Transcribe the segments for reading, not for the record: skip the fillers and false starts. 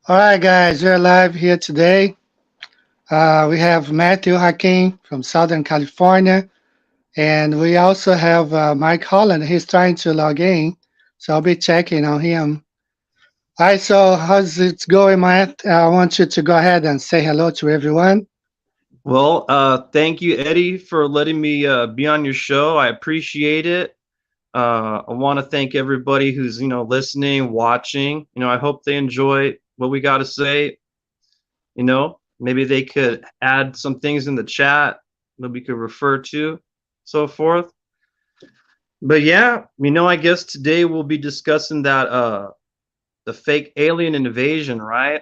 All right, guys, we're live here today. We have Matthew Hakim from Southern California, and we also have Mike Holland. He's trying to log in, so I'll be checking on him. All right, so how's it going, Matt? I want you to go ahead and say hello to everyone. Well, thank you, Eddie, for letting me be on your show. I appreciate it. I want to thank everybody who's listening, watching. I hope they enjoy what we got to say. Maybe they could add some things in the chat that we could refer to, so forth. But yeah, I guess today we'll be discussing that the fake alien invasion, right?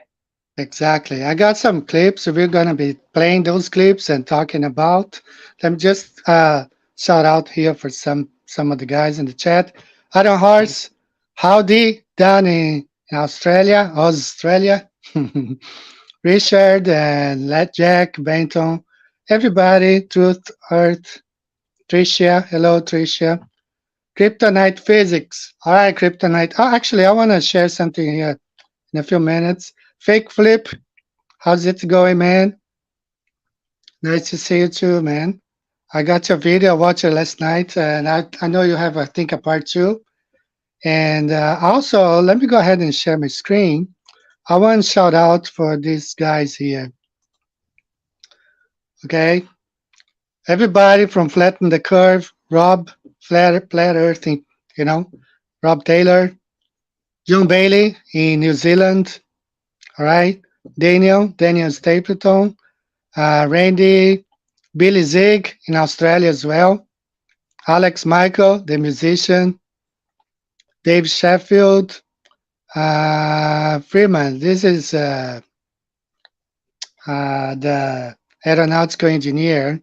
Exactly. I got some clips. We're going to be playing those clips and talking about. Let me just shout out here for some of the guys in the chat. Adam Horse, howdy down in Australia. Richard and Let Jack, Benton, everybody, Truth, Earth, Tricia. Hello, Tricia. Kryptonite physics. All right, Kryptonite. Oh, actually, I want to share something here in a few minutes. Fake flip. How's it going, man? Nice to see you too, man. I got your video. I watched it last night, and I know you have, I think, a part two. And also, let me go ahead and share my screen. I want to shout out for these guys here. Okay, everybody from Flatten the Curve, Rob, Flat Earth, you know, Rob Taylor, John Bailey in New Zealand. All right, Daniel Stapleton, Randy, Billy Zig in Australia as well, Alex Michael, the musician, Dave Sheffield, Freeman. This is the aeronautical engineer,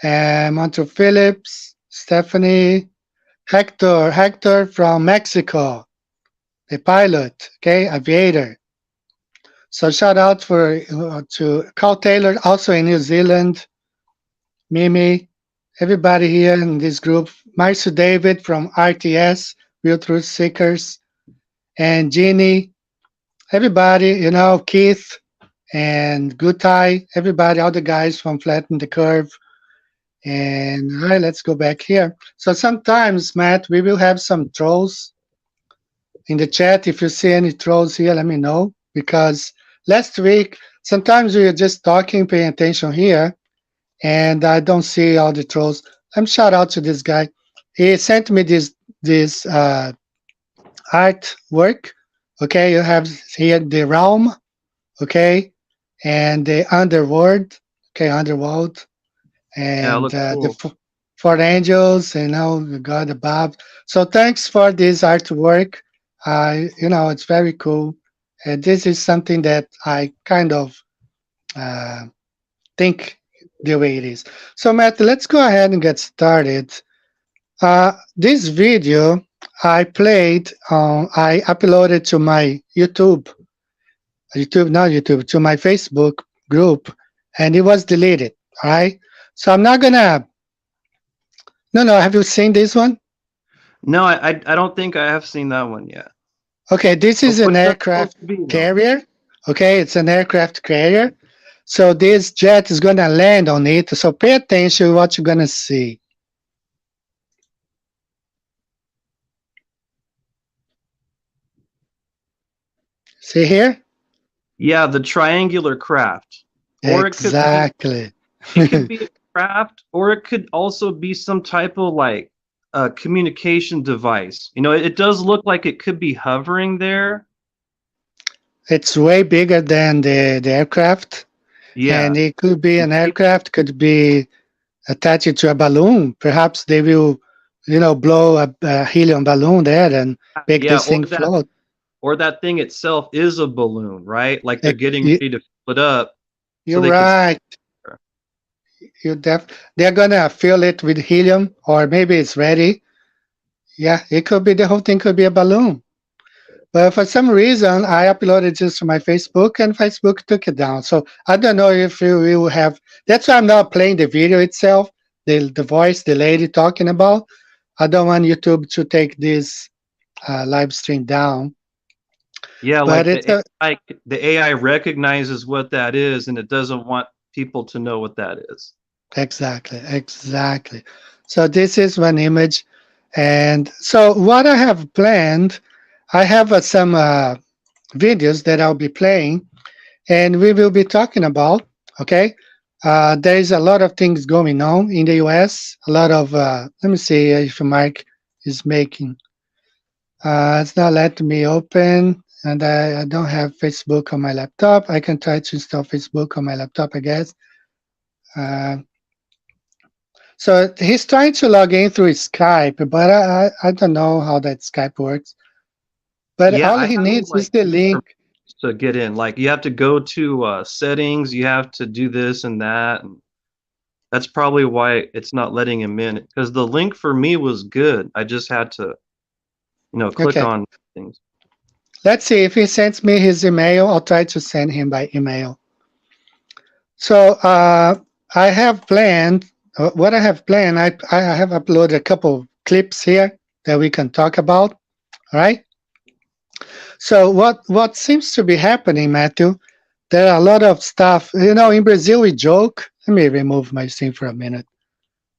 and Monto Phillips, Stephanie, Hector from Mexico, the pilot, okay, aviator. So shout out for to Carl Taylor, also in New Zealand, Mimi, everybody here in this group, Marcio David from RTS, Real Truth Seekers, and Jeannie, everybody, Keith and Gutai, everybody, all the guys from Flatten the Curve. And all right, let's go back here. So sometimes, Matt, we will have some trolls in the chat. If you see any trolls here, let me know. Because last week, sometimes we are just talking, paying attention here, and I don't see all the trolls. I'm shout out to this guy. He sent me this artwork. Okay, you have here the realm. Okay, and the underworld. Okay, underworld, Yeah, it and looks cool. four angels. The God above. So thanks for this artwork. It's very cool. And this is something that I kind of uh, think the way it is. So Matt, let's go ahead and get started. This video I played, I uploaded to my not YouTube, to my Facebook group, and it was deleted. All right. So I'm not gonna. No, no. Have you seen this one? No, I don't think I have seen that one yet. Okay, this is an What's that supposed aircraft to be though? carrier. Okay, it's an aircraft carrier. So this jet is gonna land on it. So pay attention to what you're gonna see. See here? Yeah, the triangular craft. Or Exactly. it could be a craft, or it could also be some type of like communication device. It does look like it could be hovering there. It's way bigger than the aircraft, Yeah. and it could be an Maybe, aircraft, could be attached to a balloon. Perhaps they will, blow a helium balloon there and make yeah, this thing float. or that thing itself is a balloon, right? Like they're It, getting you, ready to fill it up so you're they can. right. They're gonna fill it with helium, or maybe it's ready. Yeah, it could be the whole thing could be a balloon. But for some reason, I uploaded this to my Facebook, and Facebook took it down. So I don't know if you will have. That's why I'm not playing the video itself, the voice, the lady talking about. I don't want YouTube to take this live stream down. Yeah, But like it's a the AI recognizes what that is, and it doesn't want people to know what that is. exactly, exactly. So this is one image, and so what I have planned, I have some videos that I'll be playing, and we will be talking about. Okay, there is a lot of things going on in the U.S. A lot of let me see if Mike is making. It's not letting me open, and I don't have Facebook on my laptop. I can try to install Facebook on my laptop, I guess. Uh, so he's trying to log in through Skype, but I don't know how that Skype works. But Yeah, all I he have needs is like the 2 permissions link. to get in. Like you have to go to settings, you have to do this and that, and that's probably why it's not letting him in. Because the link for me was good. I just had to, click Okay, on things. let's see if he sends me his email. I'll try to send him by email. So I have planned. What I have planned, I have uploaded a couple clips here that we can talk about. All right. So what seems to be happening, Matthew? There are a lot of stuff. In Brazil we joke. Let me remove my thing for a minute.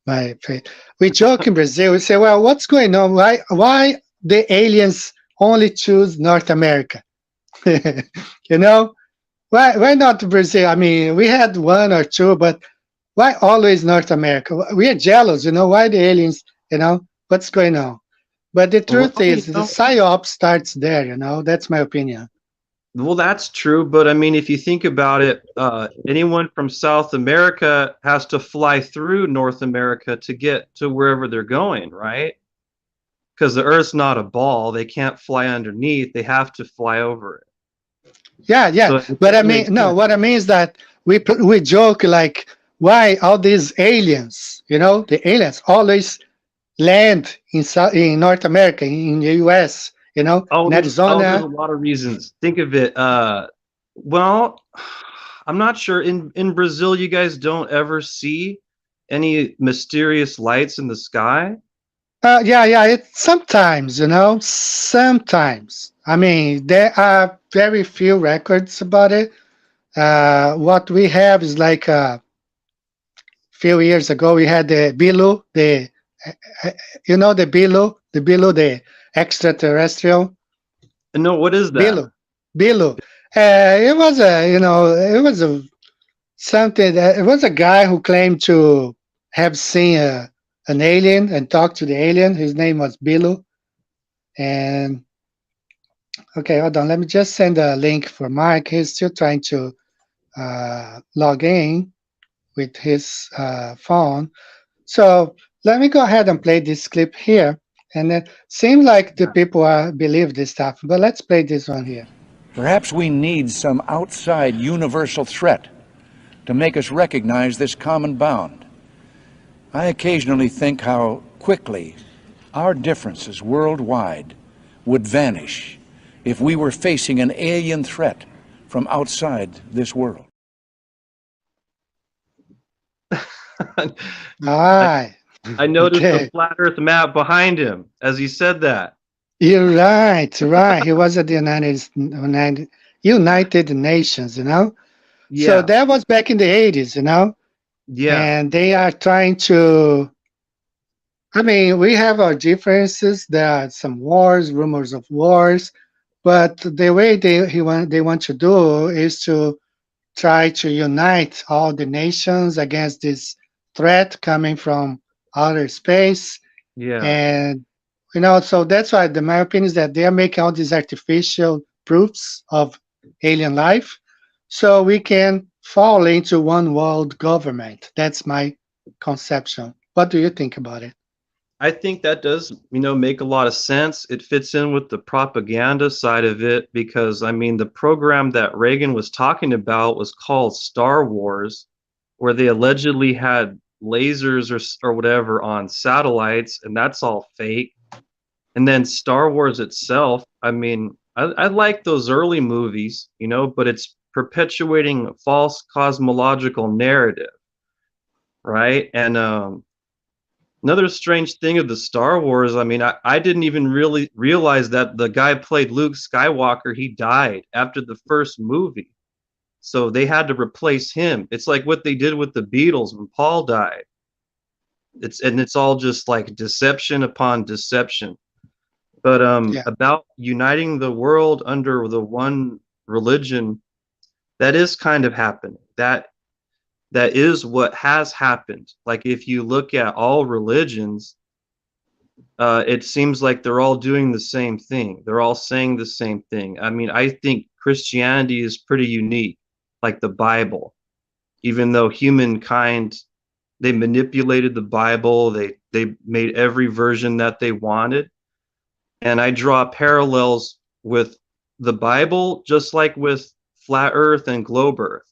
My face. We joke in Brazil. We say, "Well, what's going on? Why the aliens only choose North America? you know, why not Brazil? I mean, we had one or two, but why always North America? We are jealous. Why the aliens? What's going on?" But the Well, truth is, the psyop starts there. That's my opinion. well, that's true, but I mean, if you think about it, anyone from South America has to fly through North America to get to wherever they're going, right? Because the Earth's not a ball; they can't fly underneath; they have to fly over it. Yeah, yeah. So it But I does mean, make no. sense. What I mean is that we joke like, why all these aliens? The aliens always land in North America, in the U.S. Oh, In there's a Arizona. lot of reasons. Think of it. Well, I'm not sure. In Brazil, you guys don't ever see any mysterious lights in the sky. Yeah, yeah. It sometimes, sometimes. I mean, there are very few records about it. What we have is like a few years ago, we had the Bilu, uh, the Bilu, the extraterrestrial. No, what is that? Bilu, Bilu. It was something that it was a guy who claimed to have seen an alien and talked to the alien. His name was Bilu. And okay, hold on. Let me just send a link for Mark. He's still trying to log in with his phone. So let me go ahead and play this clip here. And it seems like the people believe this stuff, but let's play this one here. Perhaps we need some outside universal threat to make us recognize this common bound. I occasionally think how quickly our differences worldwide would vanish if we were facing an alien threat from outside this world. All I, right. I noticed the Okay. flat Earth map behind him as he said that. You're right. Right. He was at the United Nations, So Yeah, that was back in the 80s, yeah, And they are trying to. I mean, we have our differences. There are some wars, rumors of wars, but the way they want to do is to try to unite all the nations against this threat coming from outer space. yeah. And so that's why my opinion is that they are making all these artificial proofs of alien life so we can fall into one world government. That's my conception. What do you think about it? I think that does, make a lot of sense. It fits in with the propaganda side of it because, I mean, the program that Reagan was talking about was called Star Wars, where they allegedly had lasers or whatever on satellites, and that's all fake. And then Star Wars itself, I mean, I like those early movies, but it's perpetuating a false cosmological narrative, right? And Another strange thing of the Star Wars, I mean, I didn't even really realize that the guy played Luke Skywalker, he died after the first movie. So they had to replace him. It's like what they did with the Beatles when Paul died. It's all just like deception upon deception. But Yeah, about uniting the world under the one religion, that is kind of happening. That is what has happened. Like if you look at all religions, it seems like they're all doing the same thing. They're all saying the same thing. I mean, I think Christianity is pretty unique, like the Bible. Even though humankind, they manipulated the Bible, they made every version that they wanted. And I draw parallels with the Bible, just like with flat Earth and globe Earth.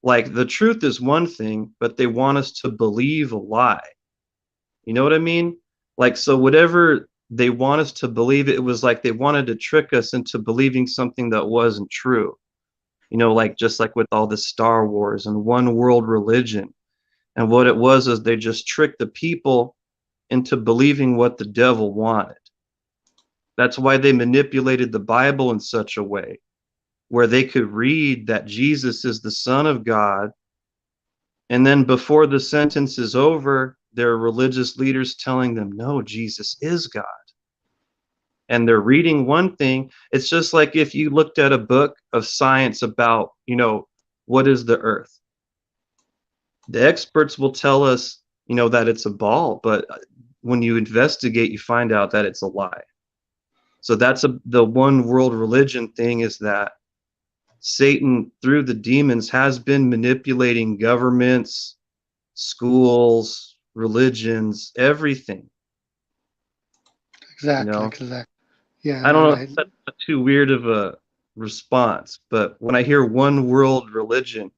Like the truth is one thing, but they want us to believe a lie. You know what I mean? Like, so whatever they want us to believe, it was like they wanted to trick us into believing something that wasn't true. You know, like just like with all the Star Wars and one world religion. And what it was is they just tricked the people into believing what the devil wanted. That's why they manipulated the Bible in such a way where they could read that Jesus is the Son of God. And then before the sentence is over, there are religious leaders telling them, no, Jesus is God. And they're reading one thing. It's just like if you looked at a book of science about, you know, what is the earth? The experts will tell us, you know, that it's a ball, but when you investigate, you find out that it's a lie. So that's the one world religion thing, is that Satan, through the demons, has been manipulating governments, schools, religions, everything. You exactly, know, exactly. Yeah, I don't you're know right. if that's not too weird of a response, but when I hear one world religion,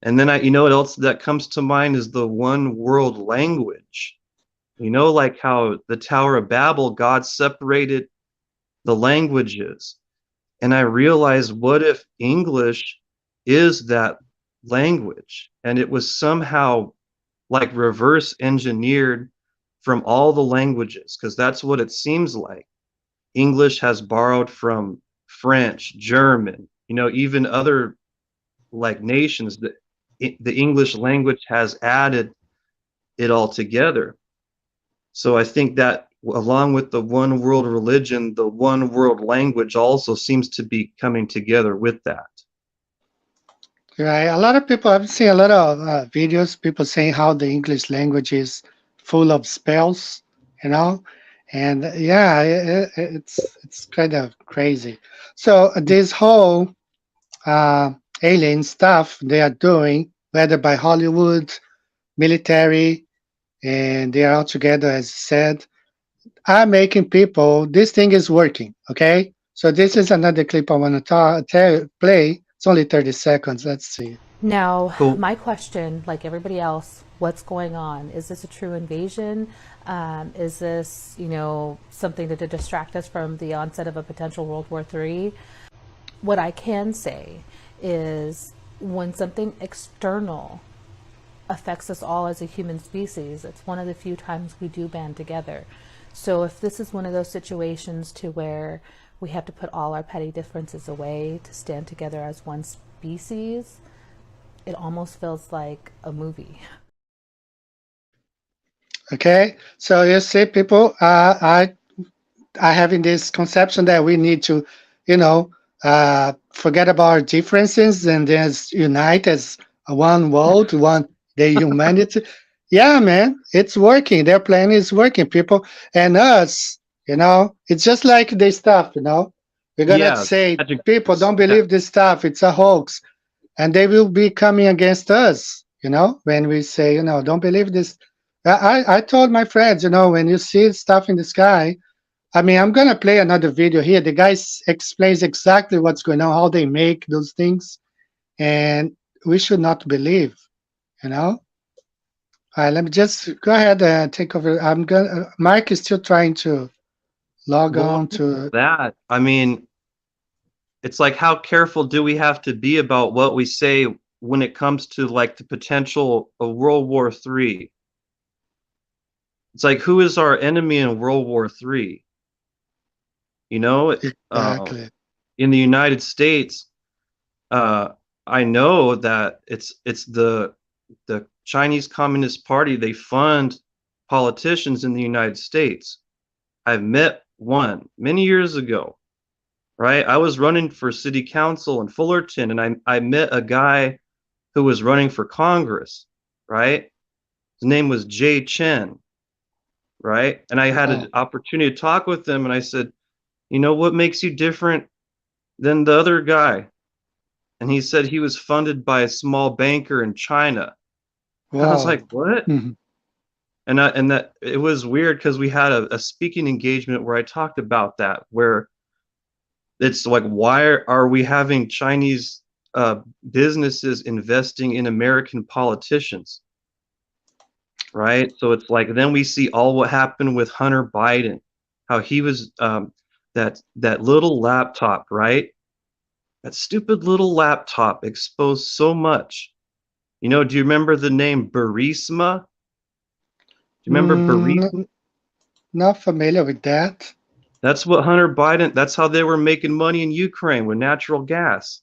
and then you know what else that comes to mind is the one world language. You know, like how the Tower of Babel, God separated the languages. And I realized, what if English is that language? And it was somehow like reverse engineered from all the languages, because that's what it seems like. English has borrowed from French, German, you know, even other like nations that the English language has added it all together. So I think that along with the one world religion, the one world language also seems to be coming together with that. Right. A lot of people, I've seen a lot of videos, people saying how the English language is full of spells, you know, and yeah, it's kind of crazy. So this whole uh, alien stuff they are doing, whether by Hollywood, military, and they are all together, as I said, are making people. This thing is working. Okay, so this is another clip I want to play. It's only 30 seconds. Let's see. Now, Cool. my question, like everybody else, what's going on? Is this a true invasion? Is this, something to distract us from the onset of a potential World War III? What I can say is when something external affects us all as a human species, it's one of the few times we do band together. So if this is one of those situations to where we have to put all our petty differences away to stand together as one species, it almost feels like a movie. Okay, so you see, people are having this conception that we need to, forget about our differences and just unite as one world, one the humanity. Yeah, man, it's working. Their plan is working, people, and us. It's just like this stuff. We're gonna Yeah, say, magic people, words. don't Yeah. believe this stuff. It's a hoax, and they will be coming against us. When we say, don't believe this. I told my friends, when you see stuff in the sky, I mean, I'm gonna play another video here. The guy explains exactly what's going on, how they make those things, and we should not believe. You know. All right, let me just go ahead and take over. I'm gonna. Mike is still trying to log Well, on to. that, I mean, it's like, how careful do we have to be about what we say when it comes to like the potential of World War III? It's like, who is our enemy in World War III? You know, Exactly. in the United States, I know that it's the Chinese Communist Party. They fund politicians in the United States. I've met one many years ago, right? I was running for city council in Fullerton, and I met a guy who was running for Congress, right? His name was Jay Chen, right? And I had Wow. an opportunity to talk with him, and I said, you know, what makes you different than the other guy? And he said he was funded by a small banker in China. I was like, Wow. what? Mhm. And that it was weird because we had a speaking engagement where I talked about that, where it's like, why are we having Chinese businesses investing in American politicians, right? So it's like, then we see all what happened with Hunter Biden, how he was that little laptop, right? That stupid little laptop exposed so much. You know, do you remember the name Burisma? Do you remember Burisma? Mm, not familiar with that. That's what Hunter Biden, that's how they were making money in Ukraine with natural gas.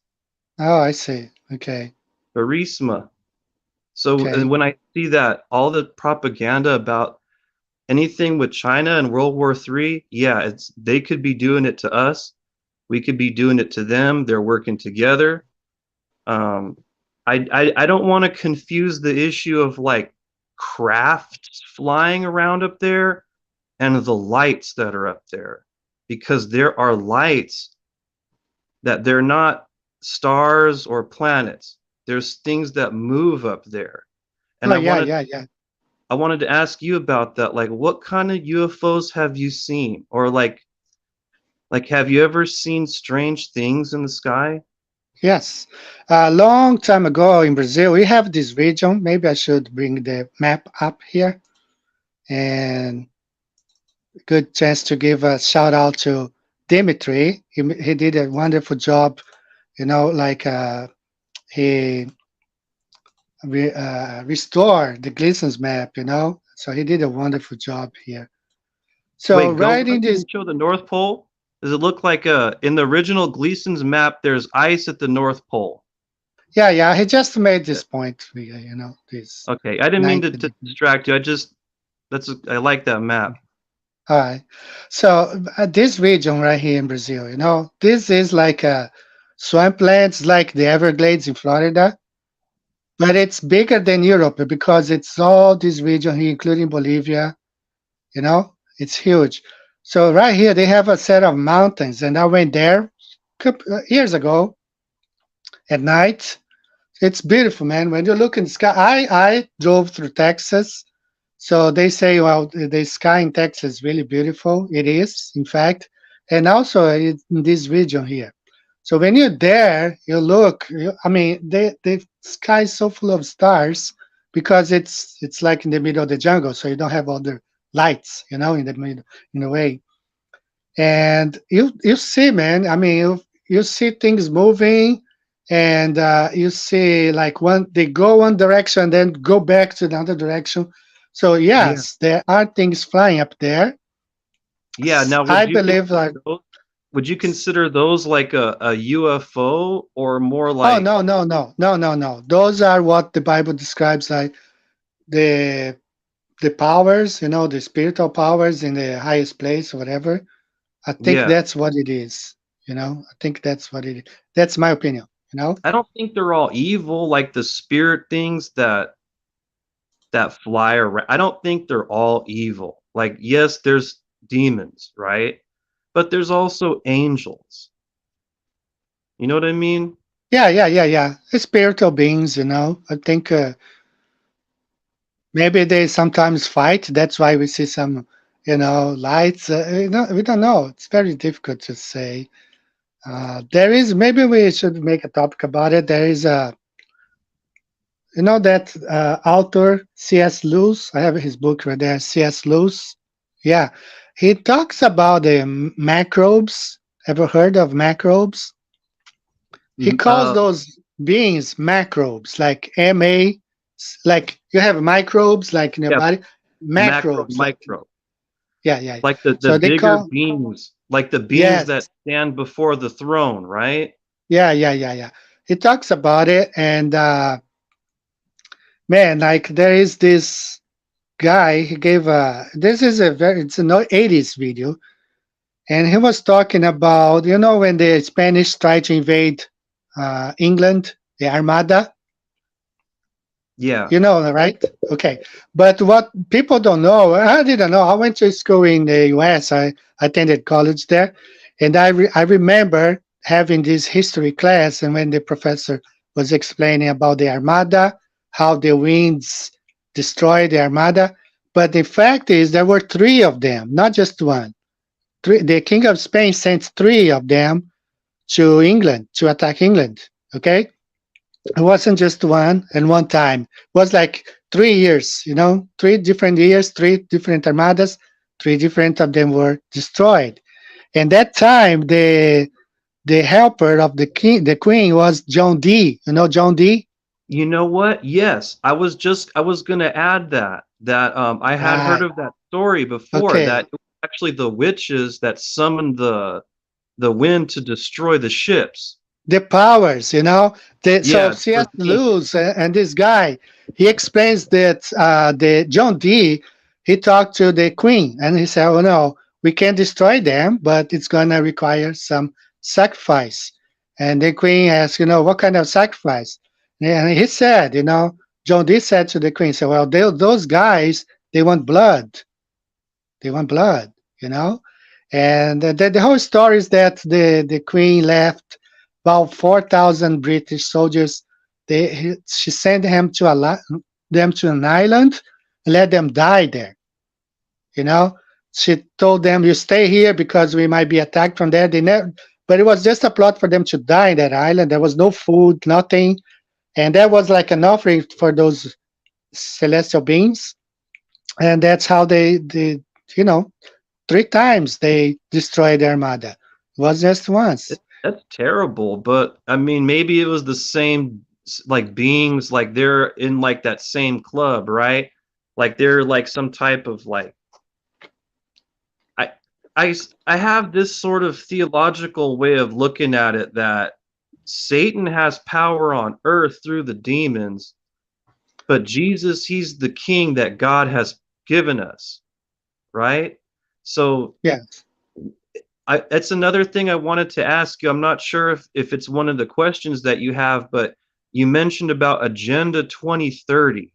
Oh, I see. Okay. Burisma. So and Okay. when I see that, all the propaganda about anything with China and World War III, yeah, it's they could be doing it to us. We could be doing it to them. They're working together. Um, I don't want to confuse the issue of like crafts flying around up there and the lights that are up there, because there are lights that they're not stars or planets. There's things that move up there. And Oh, yeah, yeah, yeah. I wanted to ask you about that. Like, what kind of UFOs have you seen? Or like have you ever seen strange things in the sky? Yes. A long time ago in Brazil, we have this region. Maybe I should bring the map up here. And good chance to give a shout out to Dimitri. He did a wonderful job, like he restored the Gleason's map. So he did a wonderful job here. So Wait, go right in back this, and show the North Pole. Does it look like in the original Gleason's map, there's ice at the North Pole? yeah, yeah, he just made Yeah. this point, this Okay, I didn't mean to 19. distract you. I like that map. All right. So this region right here in Brazil, this is like a swamplands like the Everglades in Florida, but it's bigger than Europe because it's all this region here, including Bolivia, it's huge. So right here, they have a set of mountains, and I went there couple years ago at night. It's beautiful, man. When you look in the sky, I drove through Texas. So they say, well, the sky in Texas is really beautiful. It is, in fact, and also in this region here. So when you're there, you look. I mean, the sky is so full of stars because it's like in the middle of the jungle, so you don't have all the lights, in the middle, in a way. And you see, man. I mean, you see things moving, and you see like they go one direction, then go back to another direction. So Yeah. yes, there are things flying up there. Yeah. Now, I believe like, would you consider those like a UFO or more oh, like, no, no, no, no, no, no. Those are what the Bible describes like the the powers, the spiritual powers in the highest place, or whatever. I think yeah, that's what it is. I think that's what it is. That's my opinion. I don't think they're all evil, like the spirit things that fly around. I don't think they're all evil. Like, yes, there's demons, right? But there's also angels. You know what I mean? Yeah, yeah, yeah, yeah. The spiritual beings. I think maybe they sometimes fight. That's why we see some, lights. We don't know. It's very difficult to say. There is, maybe we should make a topic about it. There is that author C.S. Lewis. I have his book right there. C.S. Lewis. Yeah, he talks about the microbes. Ever heard of microbes? He Mm, calls those beings microbes, like MA, like you have microbes like in your yeah, body. macro, macrobes. micro, Yeah, yeah. like the So they bigger call, beings, like the beings yes, that stand before the throne, right? yeah, yeah, yeah, yeah. He talks about it, and man, like there is this guy. He gave a. This is a very. It's an 80s video, and he was talking about, when the Spanish tried to invade England, the Armada. Yeah. You know, right? Okay. But what people don't know, I didn't know. I went to school in the US. I attended college there. And I remember having this history class, and when the professor was explaining about the Armada, how the winds destroyed the Armada. But the fact is, there were three of them, not just one. Three, the King of Spain sent three of them to England to attack England. Okay, it wasn't just one and one time. It was like 3 years, 3 different years, three different armadas, three different of them were destroyed. And that time, the helper of the queen was John D. You know John D. You know what? Yes, I was gonna add that I had heard Right. of that story before, Okay. that it was actually the witches that summoned the wind to destroy the ships. The powers, so Yeah, C.S. for being, Lewis and this guy, he explains that the John D. He talked to the queen and he said, "Oh no, we can't destroy them, but it's gonna require some sacrifice." And the queen asked, "What kind of sacrifice?" And he said, John D. said to the queen, "So well, those guys, they want blood. They want blood, you know." And the whole story is that the queen left about 4,000 British soldiers. She sent them to an island and let them die there. You know, she told them, "You stay here because we might be attacked from there." They never, but it was just a plot for them to die in that island. There was no food, nothing, and that was like an offering for those celestial beings. And that's how you know, three times they destroyed the Armada. It was just once. that's terrible, but I mean, maybe it was the same like beings, like they're in like that same club, right? Like they're like some type of like I I have this sort of theological way of looking at it, that Satan has power on earth through the demons, but Jesus, he's the king that God has given us, right? So Yes. that's another thing I wanted to ask you. I'm not sure if it's one of the questions that you have, but you mentioned about Agenda 2030.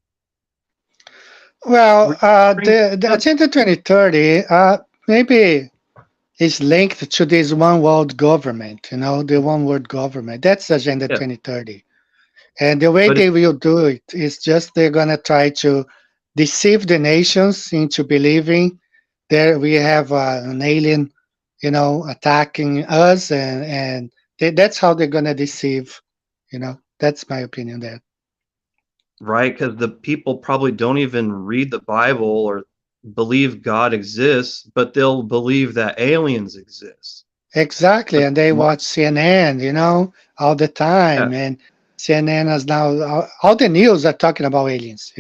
Were Well, you referring the to Agenda 2030 maybe is linked to this one world government, the one world government. That's Agenda yeah, 2030. And the way but they will do it is just they're going to try to deceive the nations into believing that we have an alien, attacking us. And that's how they're going to deceive, that's my opinion there. right, because the people probably don't even read the Bible or believe God exists, but they'll believe that aliens exist. Exactly. But And they watch CNN, all the yeah, time. And CNN is now, all the news are talking about aliens.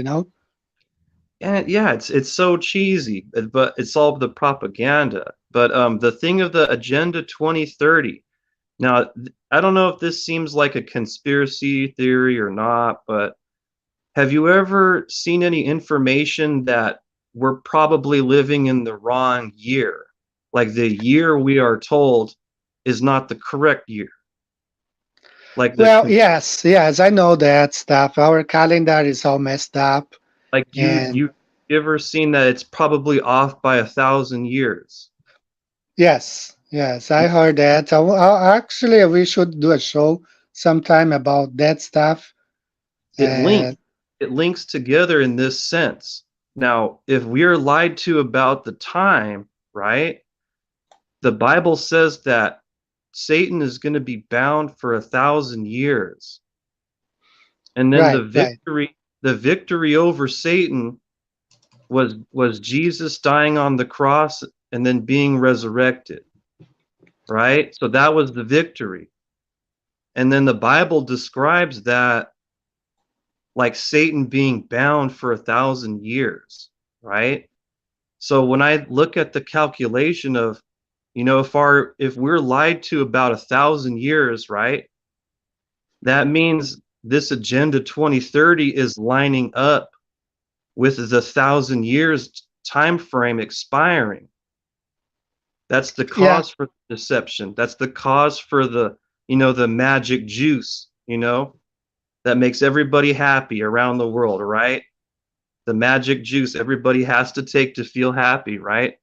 and yeah, it's so cheesy, but it's all the propaganda. But the thing of the Agenda 2030. Now, I don't know if this seems like a conspiracy theory or not, but have you ever seen any information that we're probably living in the wrong year? Like the year we are told is not the correct year. Like Well, yes, yes, I know that stuff. Our calendar is all messed up. like And you ever seen that it's probably off by 1,000 years? yes, yes, I heard that. Actually, we should do a show sometime about that stuff. It links And it links together in this sense. Now, if we're lied to about the time, right? The Bible says that Satan is going to be bound for 1,000 years. And then right, right, the victory over Satan was Jesus dying on the cross and then being resurrected, right? So that was the victory. And then the Bible describes that like Satan being bound for 1,000 years. right? So when I look at the calculation of, if we're lied to about 1,000 years, right? That means this Agenda 2030 is lining up with the 1,000 years time frame expiring. That's the Yeah. cause for deception. That's the cause for the magic juice, that makes everybody happy around the world, right? The magic juice everybody has to take to feel happy, right?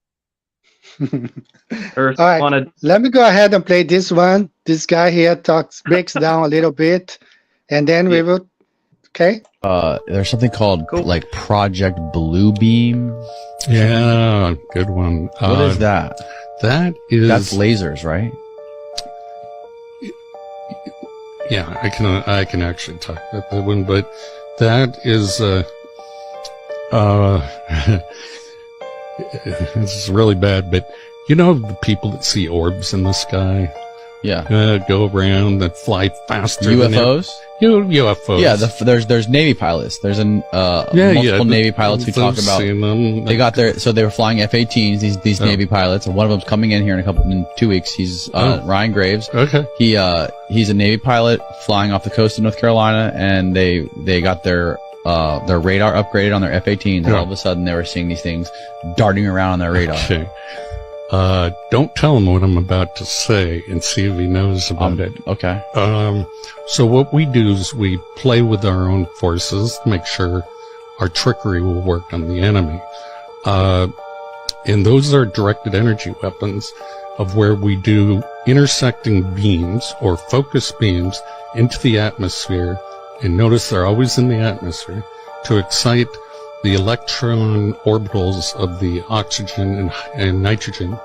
Earth All right. on a Let me go ahead and play this one. This guy here breaks down a little bit, and then we Yeah. will. Okay. There's something called Cool. like Project Bluebeam. Yeah, good one. What is that? That is That's lasers, right? Yeah, I can actually talk about that one, but that is this is really bad, but the people that see orbs in the sky, Yeah. go around that fly faster UFOs? than UFOs. Yeah, there's Navy pilots. There's multiple Navy pilots who talk about seen them. they got their, so they were flying F-18s, these Navy pilots, and one of them's coming in here in 2 weeks. He's Ryan Graves. Okay. He's a Navy pilot flying off the coast of North Carolina, and they got their radar upgraded on their F-18s, and all of a sudden they were seeing these things darting around on their radar. Okay. Don't tell him what I'm about to say and see if he knows about it. Okay. So what we do is we play with our own forces to make sure our trickery will work on the enemy. And those are directed energy weapons of where we do intersecting beams or focus beams into the atmosphere. And notice they're always in the atmosphere to excite the electron orbitals of the oxygen and nitrogen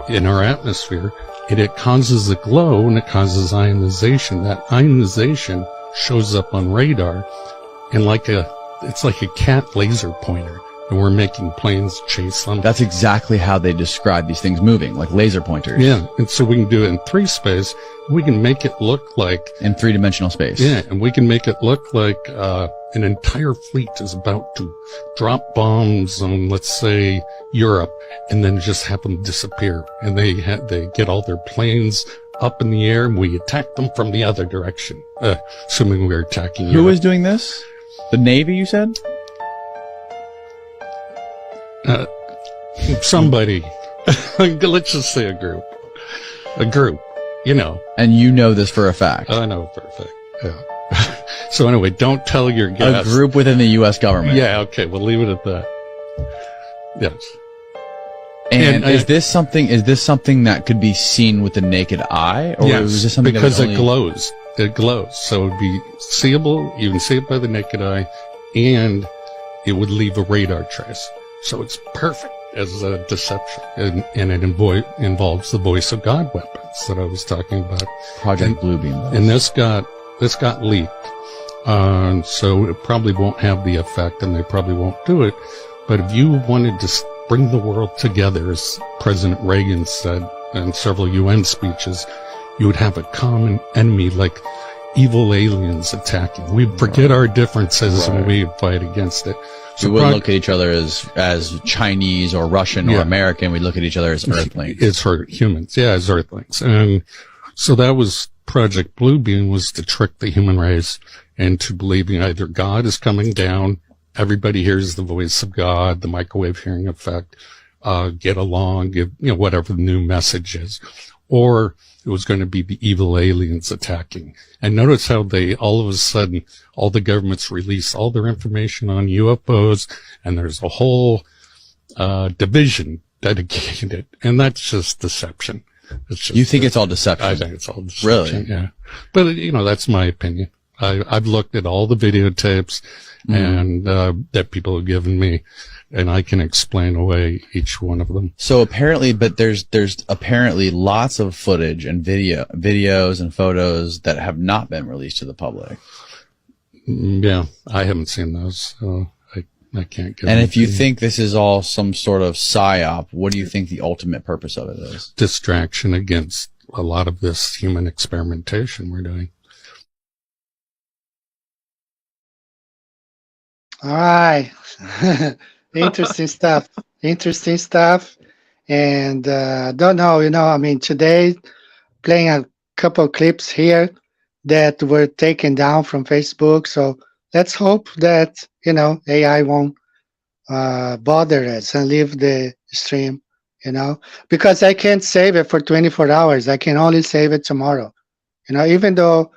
in our atmosphere, and it causes a glow and it causes ionization. That ionization shows up on radar, and it's like a cat laser pointer, and we're making planes chase them. That's exactly how they describe these things moving, like laser pointers. Yeah, and so we can do it in 3 space. We can make it look like In 3-dimensional space. Yeah, and we can make it look like an entire fleet is about to drop bombs on, let's say, Europe, and then just have them disappear. And they get all their planes up in the air, and we attack them from the other direction, assuming we're attacking Europe. Who is doing this? The Navy, you said? Somebody. Let's just say a group. And you know this for a fact. I know for a fact. Yeah. So anyway, don't tell your guests. A group within the U.S. government. Yeah, okay, we'll leave it at that. Yes. And is this something that could be seen with the naked eye? Or Yes, is this something because that it glows. It glows. So it would be seeable. You can see it by the naked eye, and it would leave a radar trace. So it's perfect as a deception. And it involves the voice of God weapons that I was talking about. Project Bluebeam. And this got leaked. So it probably won't have the effect, and they probably won't do it. But if you wanted to bring the world together, as President Reagan said in several UN speeches, you would have a common enemy like evil aliens attacking. We forget our differences and we fight against it. So we wouldn't look at each other as Chinese or Russian or American. We look at each other as Earthlings. It's humans. Yeah, as Earthlings. And so that was Project Bluebeam, was to trick the human race into believing either God is coming down, everybody hears the voice of God, the microwave hearing effect, get along, give, whatever the new message is, or it was going to be the evil aliens attacking. And notice how all of a sudden, all the governments release all their information on UFOs, and there's a whole division dedicated, and that's just deception. You think it's all deception? I think it's all deception. Really? Yeah. But, that's my opinion. I've looked at all the videotapes and that people have given me, and I can explain away each one of them. So apparently, but there's apparently lots of footage and videos and photos that have not been released to the public. Yeah, I haven't seen those, so I can't get. And if you think this is all some sort of psyop, what do you think the ultimate purpose of it is? Distraction against a lot of this human experimentation we're doing. All right. Interesting stuff. Interesting stuff. And don't know, I mean, today playing a couple clips here that were taken down from Facebook. So let's hope that, AI won't bother us and leave the stream, because I can't save it for 24 hours. I can only save it tomorrow. Even though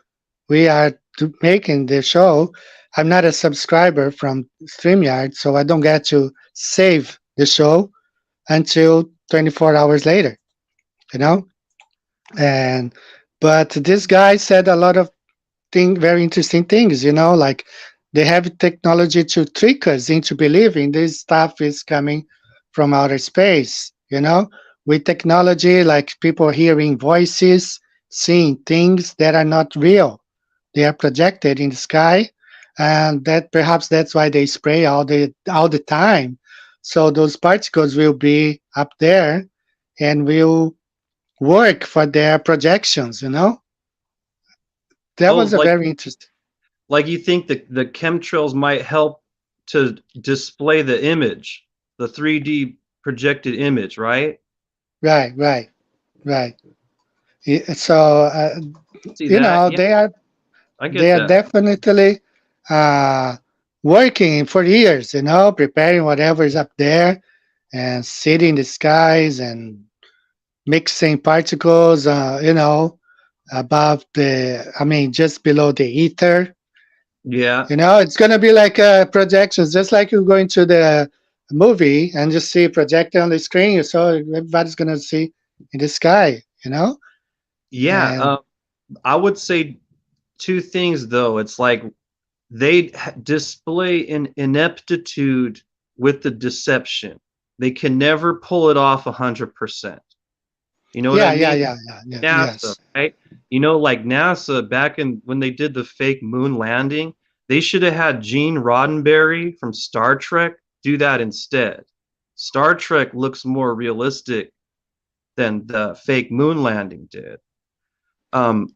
we are making the show, I'm not a subscriber from StreamYard, so I don't get to save the show until 24 hours later, you know? And but this guy said a lot of very interesting things, like they have technology to trick us into believing this stuff is coming from outer space, with technology like people hearing voices, seeing things that are not real. They are projected in the sky, and that perhaps that's why they spray all the time. So those particles will be up there and will work for their projections. That Oh, was a very interesting. like you think the chemtrails might help to display the image, the 3D projected image, right? Right, right, right. So See that? Yeah, they are I they get are that. definitely uh, working for years, preparing whatever is up there and sitting in the skies and mixing particles, above I mean, just below the ether. Yeah. It's going to be like projections, just like you go into the movie and just see a projector on the screen. So everybody's going to see in the sky. Yeah, And I would say two things though. It's like they display an ineptitude with the deception. They can never pull it off 100%. You know what I yeah, yeah, mean? yeah, yeah, yeah, NASA, yes. right? Like NASA back in when they did the fake moon landing, they should have had Gene Roddenberry from Star Trek do that instead. Star Trek looks more realistic than the fake moon landing did.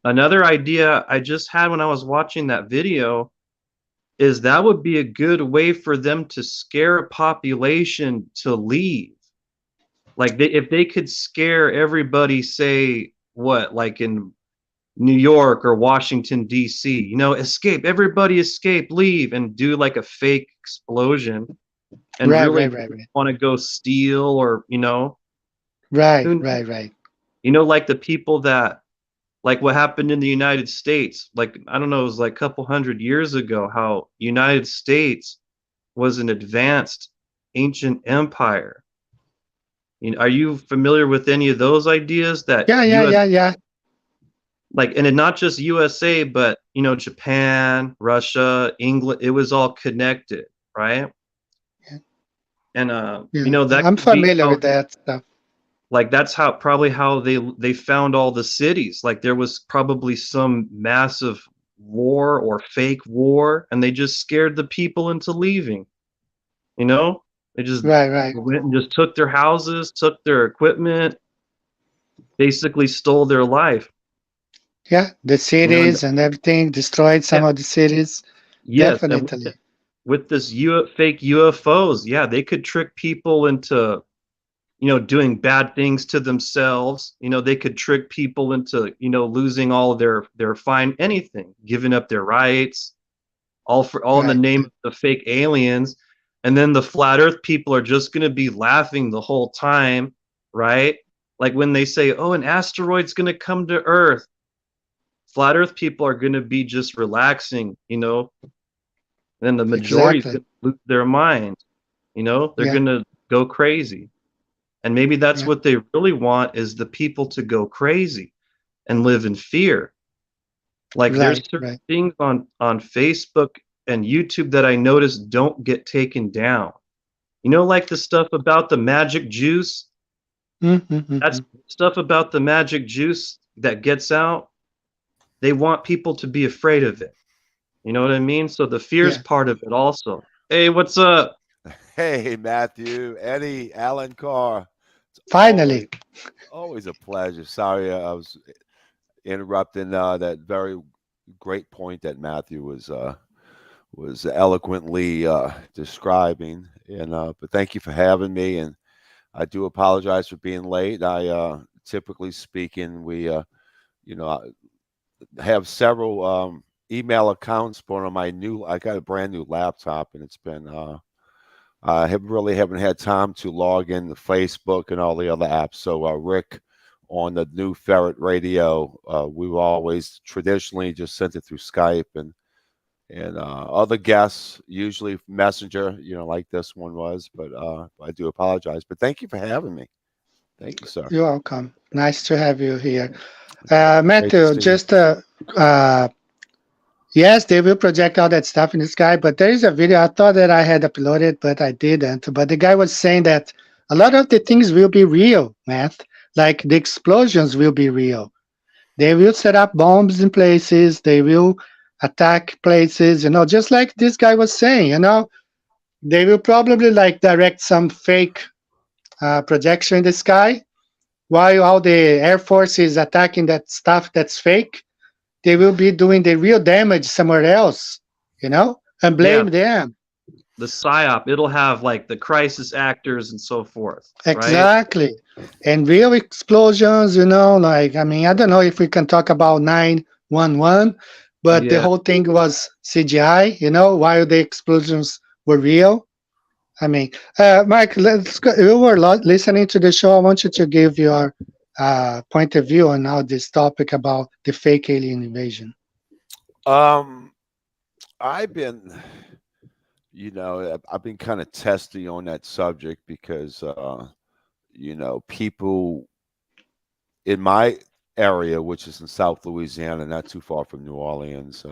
Another idea I just had when I was watching that video is that would be a good way for them to scare a population to leave. Like if they could scare everybody, say what, like in New York or Washington D.C., escape, everybody escape, leave, and do like a fake explosion, and Right, really right, right, right, want to go steal or right, who, right, right. like the people that like what happened in the United States, like I don't know, it was like a couple hundred years ago, how United States was an advanced ancient empire. Are you familiar with any of those ideas that Yeah, yeah, US, yeah, yeah. like, and not just USA, but Japan, Russia, England, it was all connected, right? Yeah, And yeah. that I'm could be familiar how, with that stuff. like that's how probably how they found all the cities. Like there was probably some massive war or fake war, and they just scared the people into leaving. You know, they just Right, right. went and just took their houses, took their equipment, basically stole their life. Yeah, the And cities and everything destroyed some yeah, of the cities. yes, and Definitely. with this fake UFOs, yeah, they could trick people into doing bad things to themselves. They could trick people into losing all of their fine anything, giving up their rights, all in the Right. name of the fake aliens. And then the flat earth people are just going to be laughing the whole time, right? Like when they say, oh, an asteroid's going to come to earth, flat earth people are going to be just relaxing, and the majority is Exactly. going to lose their mind, they're Yeah. going to go crazy. And maybe that's Yeah. what they really want, is the people to go crazy and live in fear. Like there's Right. certain Right. things on Facebook and YouTube that I notice don't get taken down. Like the stuff about the magic juice. That's Mm-hmm. stuff about the magic juice that gets out. They want people to be afraid of it. You know what I mean? So the fear's Yeah. part of it also. Hey, what's up? Hey, Matthew, Eddie, Alan Carr. It's Finally. always a pleasure. Sorry, I was interrupting that very great point that Matthew eloquently describing. And but thank you for having me, and I do apologize for being late. I typically speaking, we you know I have several email accounts, but on I got a brand new laptop, and it's been I haven't had time to log in to Facebook and all the other apps. So Rick, on the new Ferret Radio, we've always traditionally just sent it through Skype, and other guests, usually Messenger, like this one was. But I do apologize. But thank you for having me. Thank you, sir. You're welcome. Nice to have you here. Great to Matthew, see you. just yes, they will project all that stuff in the sky, but there is a video. I thought that I had uploaded, but I didn't. But the guy was saying that a lot of the things will be real, Matt. Like the explosions will be real. They will set up bombs in places. They will attack places, just like this guy was saying, They will probably like direct some fake projection in the sky while all the Air Force is attacking that stuff that's fake. They will be doing the real damage somewhere else, and Yeah, blame them. the psyop. It'll have like the crisis actors and so forth, right? Exactly. And real explosions, I don't know if we can talk about 911, but the Yeah. whole thing was CGI, while the explosions were real. Mike, let's go. You were listening to the show. I want you to give your point of view on how this topic about the fake alien invasion. I've been, I've been kind of testy on that subject because, people in my area, which is in South Louisiana, not too far from New Orleans,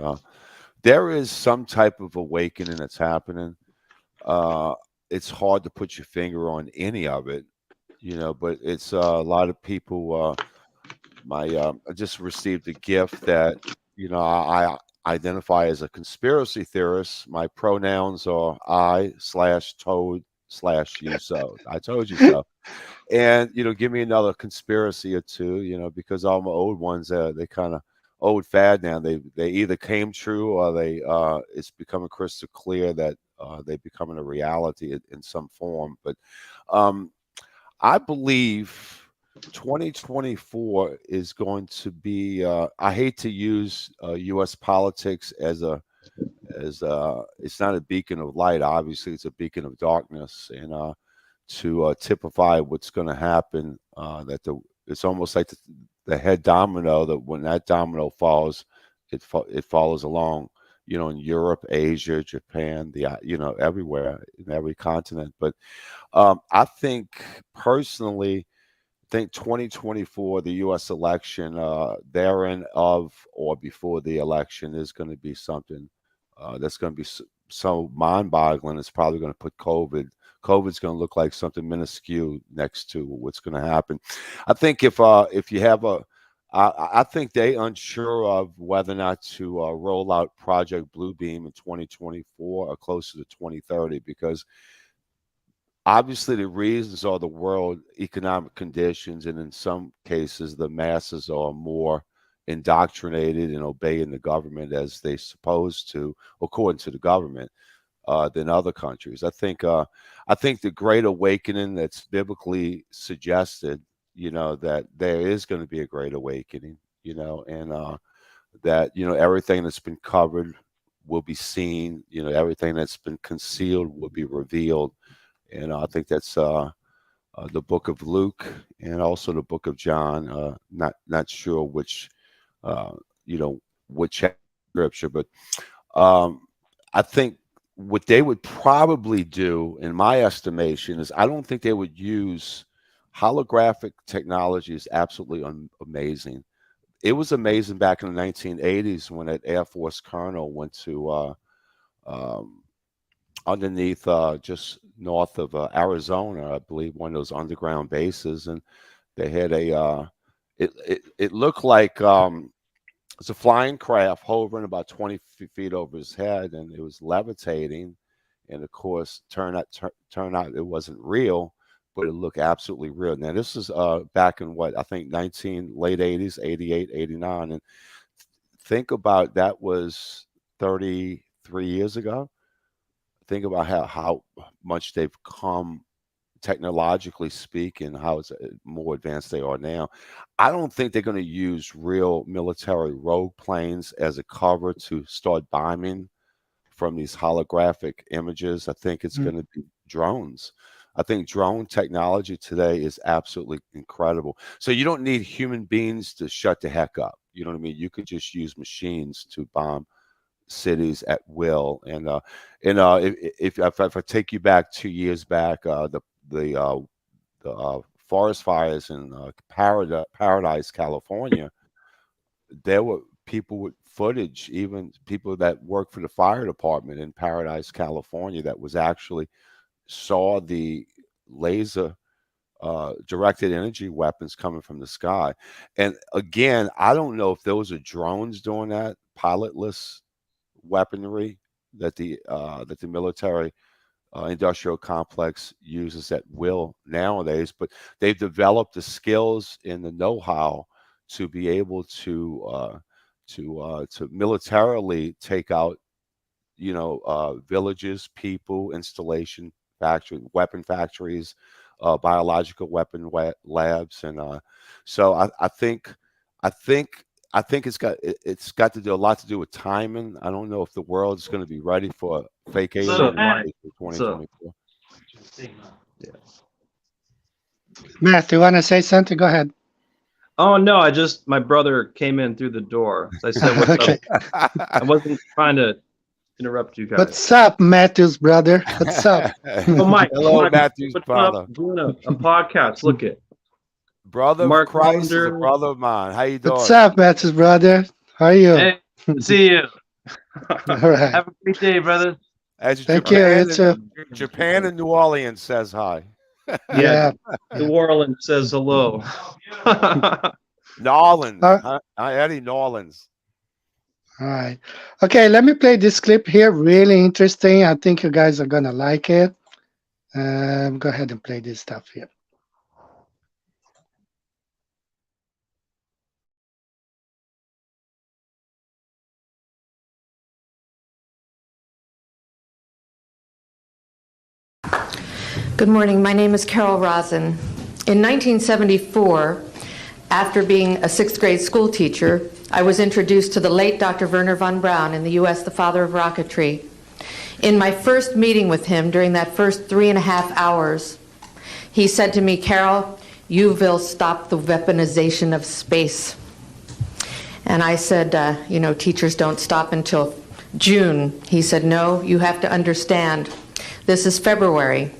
there is some type of awakening that's happening. It's hard to put your finger on any of it, but it's a lot of people. I just received a gift that, I identify as a conspiracy theorist. My pronouns are I/toad/you. So I told you so. And, give me another conspiracy or two, because all my old ones, they kind of old fad now. They either came true or it's becoming crystal clear that they're becoming a reality in some form. But I believe 2024 is going to be. I hate to use U.S. politics as it's not a beacon of light. Obviously, it's a beacon of darkness, and to typify what's going to happen. It's almost like the head domino. That when that domino falls, it follows along. In Europe, Asia, Japan, everywhere in every continent. But I think personally, 2024, the U.S. election, therein of or before the election, is going to be something that's going to be so mind-boggling. It's probably going to put COVID's going to look like something minuscule next to what's going to happen. I think if you have I think they unsure of whether or not to roll out Project Bluebeam in 2024 or closer to 2030, because obviously the reasons are the world economic conditions, and in some cases the masses are more indoctrinated and obeying the government as they're supposed to, according to the government, than other countries. I think the Great Awakening that's biblically suggested, that there is going to be a Great Awakening, and that everything that's been covered will be seen, everything that's been concealed will be revealed. And I think that's the book of Luke and also the book of John. Not sure which which scripture, but I think what they would probably do, in my estimation, is I don't think they would use holographic technology. Is absolutely amazing. It was amazing back in the 1980s when an Air Force colonel went to underneath just north of Arizona, I believe, one of those underground bases, and they had it looked like it's a flying craft hovering about 20 feet over his head, and it was levitating. And of course, turn out it wasn't real, but it looked absolutely real. Now, this is back in what I think late 80s, 88, 89. And think about that was 30, 3 years ago. Think about how much they've come technologically speaking, how it's more advanced they are now. I don't think they're going to use real military rogue planes as a cover to start bombing from these holographic images. I think it's going to be drones. I think drone technology today is absolutely incredible. So you don't need human beings to shut the heck up. You know what I mean? You could just use machines to bomb cities at will. And if I take you back 2 years back, the forest fires in Paradise, California, there were people with footage, even people that work for the fire department in Paradise, California, that was actually saw the laser directed energy weapons coming from the sky. And again, I don't know if those are drones doing that, pilotless weaponry that the military industrial complex uses at will nowadays, but they've developed the skills and the know-how to be able to militarily take out, villages, people, installation, weapon factories, biological weapon labs, and so I think it's got to do a lot to do with timing. I don't know if the world is going to be ready for fake aliens in 2024. Yeah. Matt, you want to say something? Go ahead. Oh no, my brother came in through the door. So I said, "What's Okay. up?" I wasn't trying to interrupt you guys. What's up, Matthew's brother? What's up? Oh, Mike. Hello, Mike, Matthew's what's brother. up? Doing a podcast. Look it. Brother Mark of Christ is a Wonder. brother of mine. How you doing? What's up, Matthew's brother? How are you? Hey, see you. All right. Have a great day, brother. As Thank you. You too. Japan and New Orleans says hi. Yeah. New Orleans says hello. New Orleans. Uh, Hi, Eddie. New Orleans. All right. Okay, let me play this clip here. Really interesting. I think you guys are going to like it. Go ahead and play this stuff here. Good morning. My name is Carol Rosen. In 1974, after being a sixth grade school teacher, I was introduced to the late Dr. Wernher von Braun in the U.S., the father of rocketry. In my first meeting with him, during that first 3.5 hours, he said to me, "Carol, you will stop the weaponization of space." And I said, teachers don't stop until June. He said, "No, you have to understand. This is February.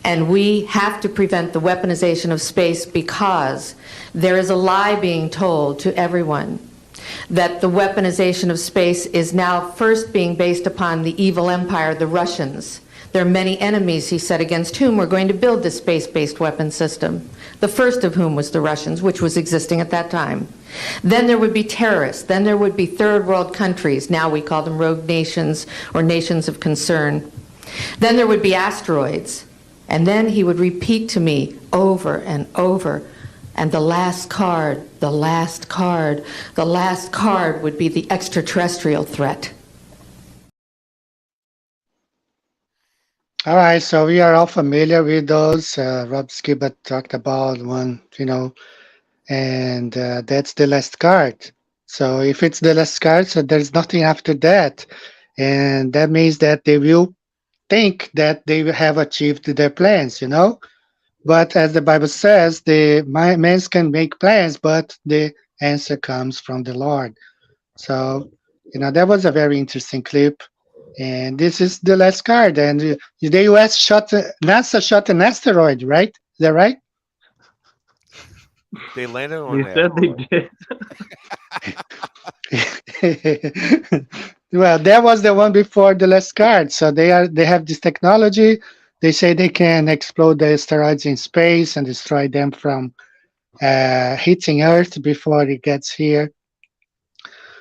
And we have to prevent the weaponization of space because there is a lie being told to everyone that the weaponization of space is now first being based upon the evil empire, the Russians. There are many enemies," he said, "against whom we're going to build this space-based weapon system, the first of whom was the Russians, which was existing at that time. Then there would be terrorists. Then there would be third world countries. Now we call them rogue nations or nations of concern. Then there would be asteroids." And then he would repeat to me over and over, and the last card, the last card, the last card would be the extraterrestrial threat. All right, so we are all familiar with those. Rob Skibat talked about one, and that's the last card. So if it's the last card, so there's nothing after that. And that means that they will think that they have achieved their plans, But as the Bible says, men can make plans, but the answer comes from the Lord. So, that was a very interesting clip. And this is the last card. And the U.S. NASA shot an asteroid, right? Is that right? They landed on You said they did. Well, that was the one before the last card. So they have this technology. They say they can explode the asteroids in space and destroy them from hitting Earth before it gets here.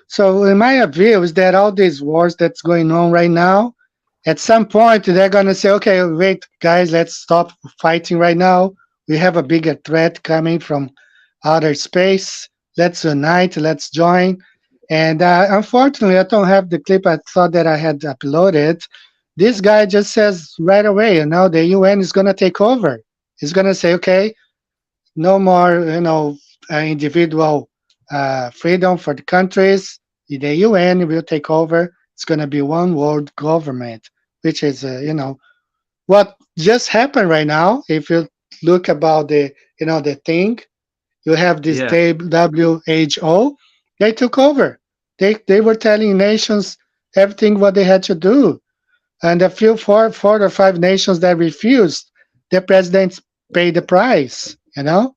So in my view is that all these wars that's going on right now, at some point they're going to say, okay, wait, guys, let's stop fighting right now. We have a bigger threat coming from outer space. Let's unite, let's join. And unfortunately, I don't have the clip. I thought that I had uploaded. This guy just says right away, the UN is going to take over. It's going to say, okay, no more, individual freedom for the countries. The UN will take over. It's going to be one world government, which is, what just happened right now. If you look about the thing, you have this Yeah. WHO. They took over. They were telling nations everything what they had to do, and a few four or five nations that refused, the presidents paid the price. Yeah,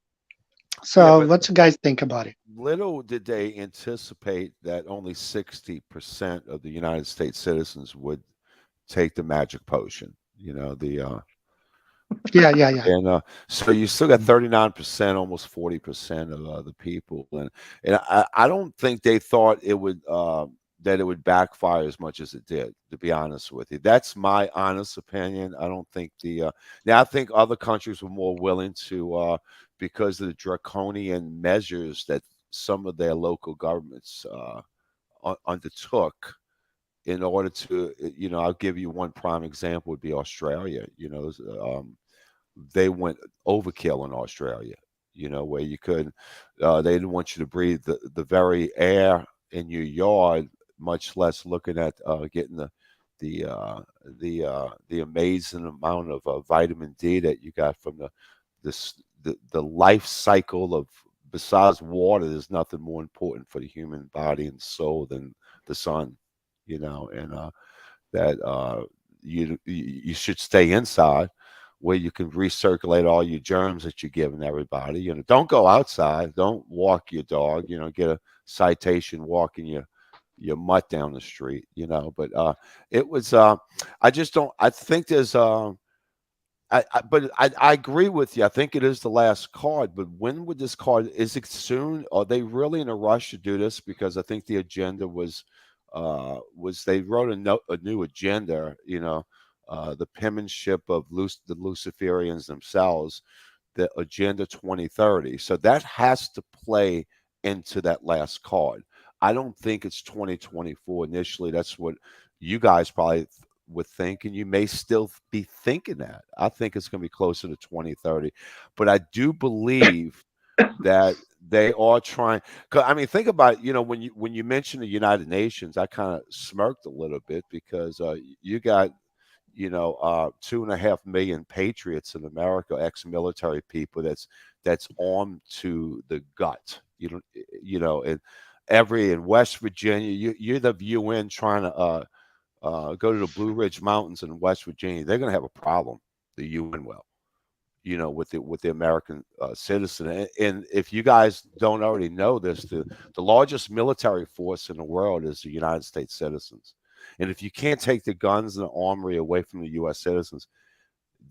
So, but what you guys think about it? little did they anticipate that only 60% of the United States citizens would take the magic potion. Yeah. And so you still got 39%, almost 40% of the people, and I don't think they thought it would that it would backfire as much as it did. To be honest with you, that's my honest opinion. I don't think now I think other countries were more willing to because of the draconian measures that some of their local governments undertook in order to, I'll give you one prime example would be Australia. They went overkill in Australia, where you could, they didn't want you to breathe the very air in your yard, much less looking at getting the amazing amount of vitamin D that you got from the life cycle of, besides water, there's nothing more important for the human body and soul than the sun, and that you should stay inside where you can recirculate all your germs that you're giving everybody. Don't go outside. Don't walk your dog. Get a citation walking your mutt down the street. But it was. I just don't. I think there's. But I agree with you. I think it is the last card. But when would this card? Is it soon? Are they really in a rush to do this? Because I think the agenda was they wrote a new agenda. The penmanship of the Luciferians themselves, the Agenda 2030. So that has to play into that last card. I don't think it's 2024 initially. That's what you guys probably would think, and you may still be thinking that. I think it's going to be closer to 2030. But I do believe that they are trying. 'Cause, I mean, think about when you mention the United Nations, I kind of smirked a little bit because you got 2.5 million patriots in America, ex-military people that's armed to the gut. And in West Virginia, you're the UN trying to go to the Blue Ridge Mountains in West Virginia. They're going to have a problem. The UN will. With the American citizen. And if you guys don't already know this, the largest military force in the world is the United States citizens. And if you can't take the guns and the armory away from the U.S. citizens,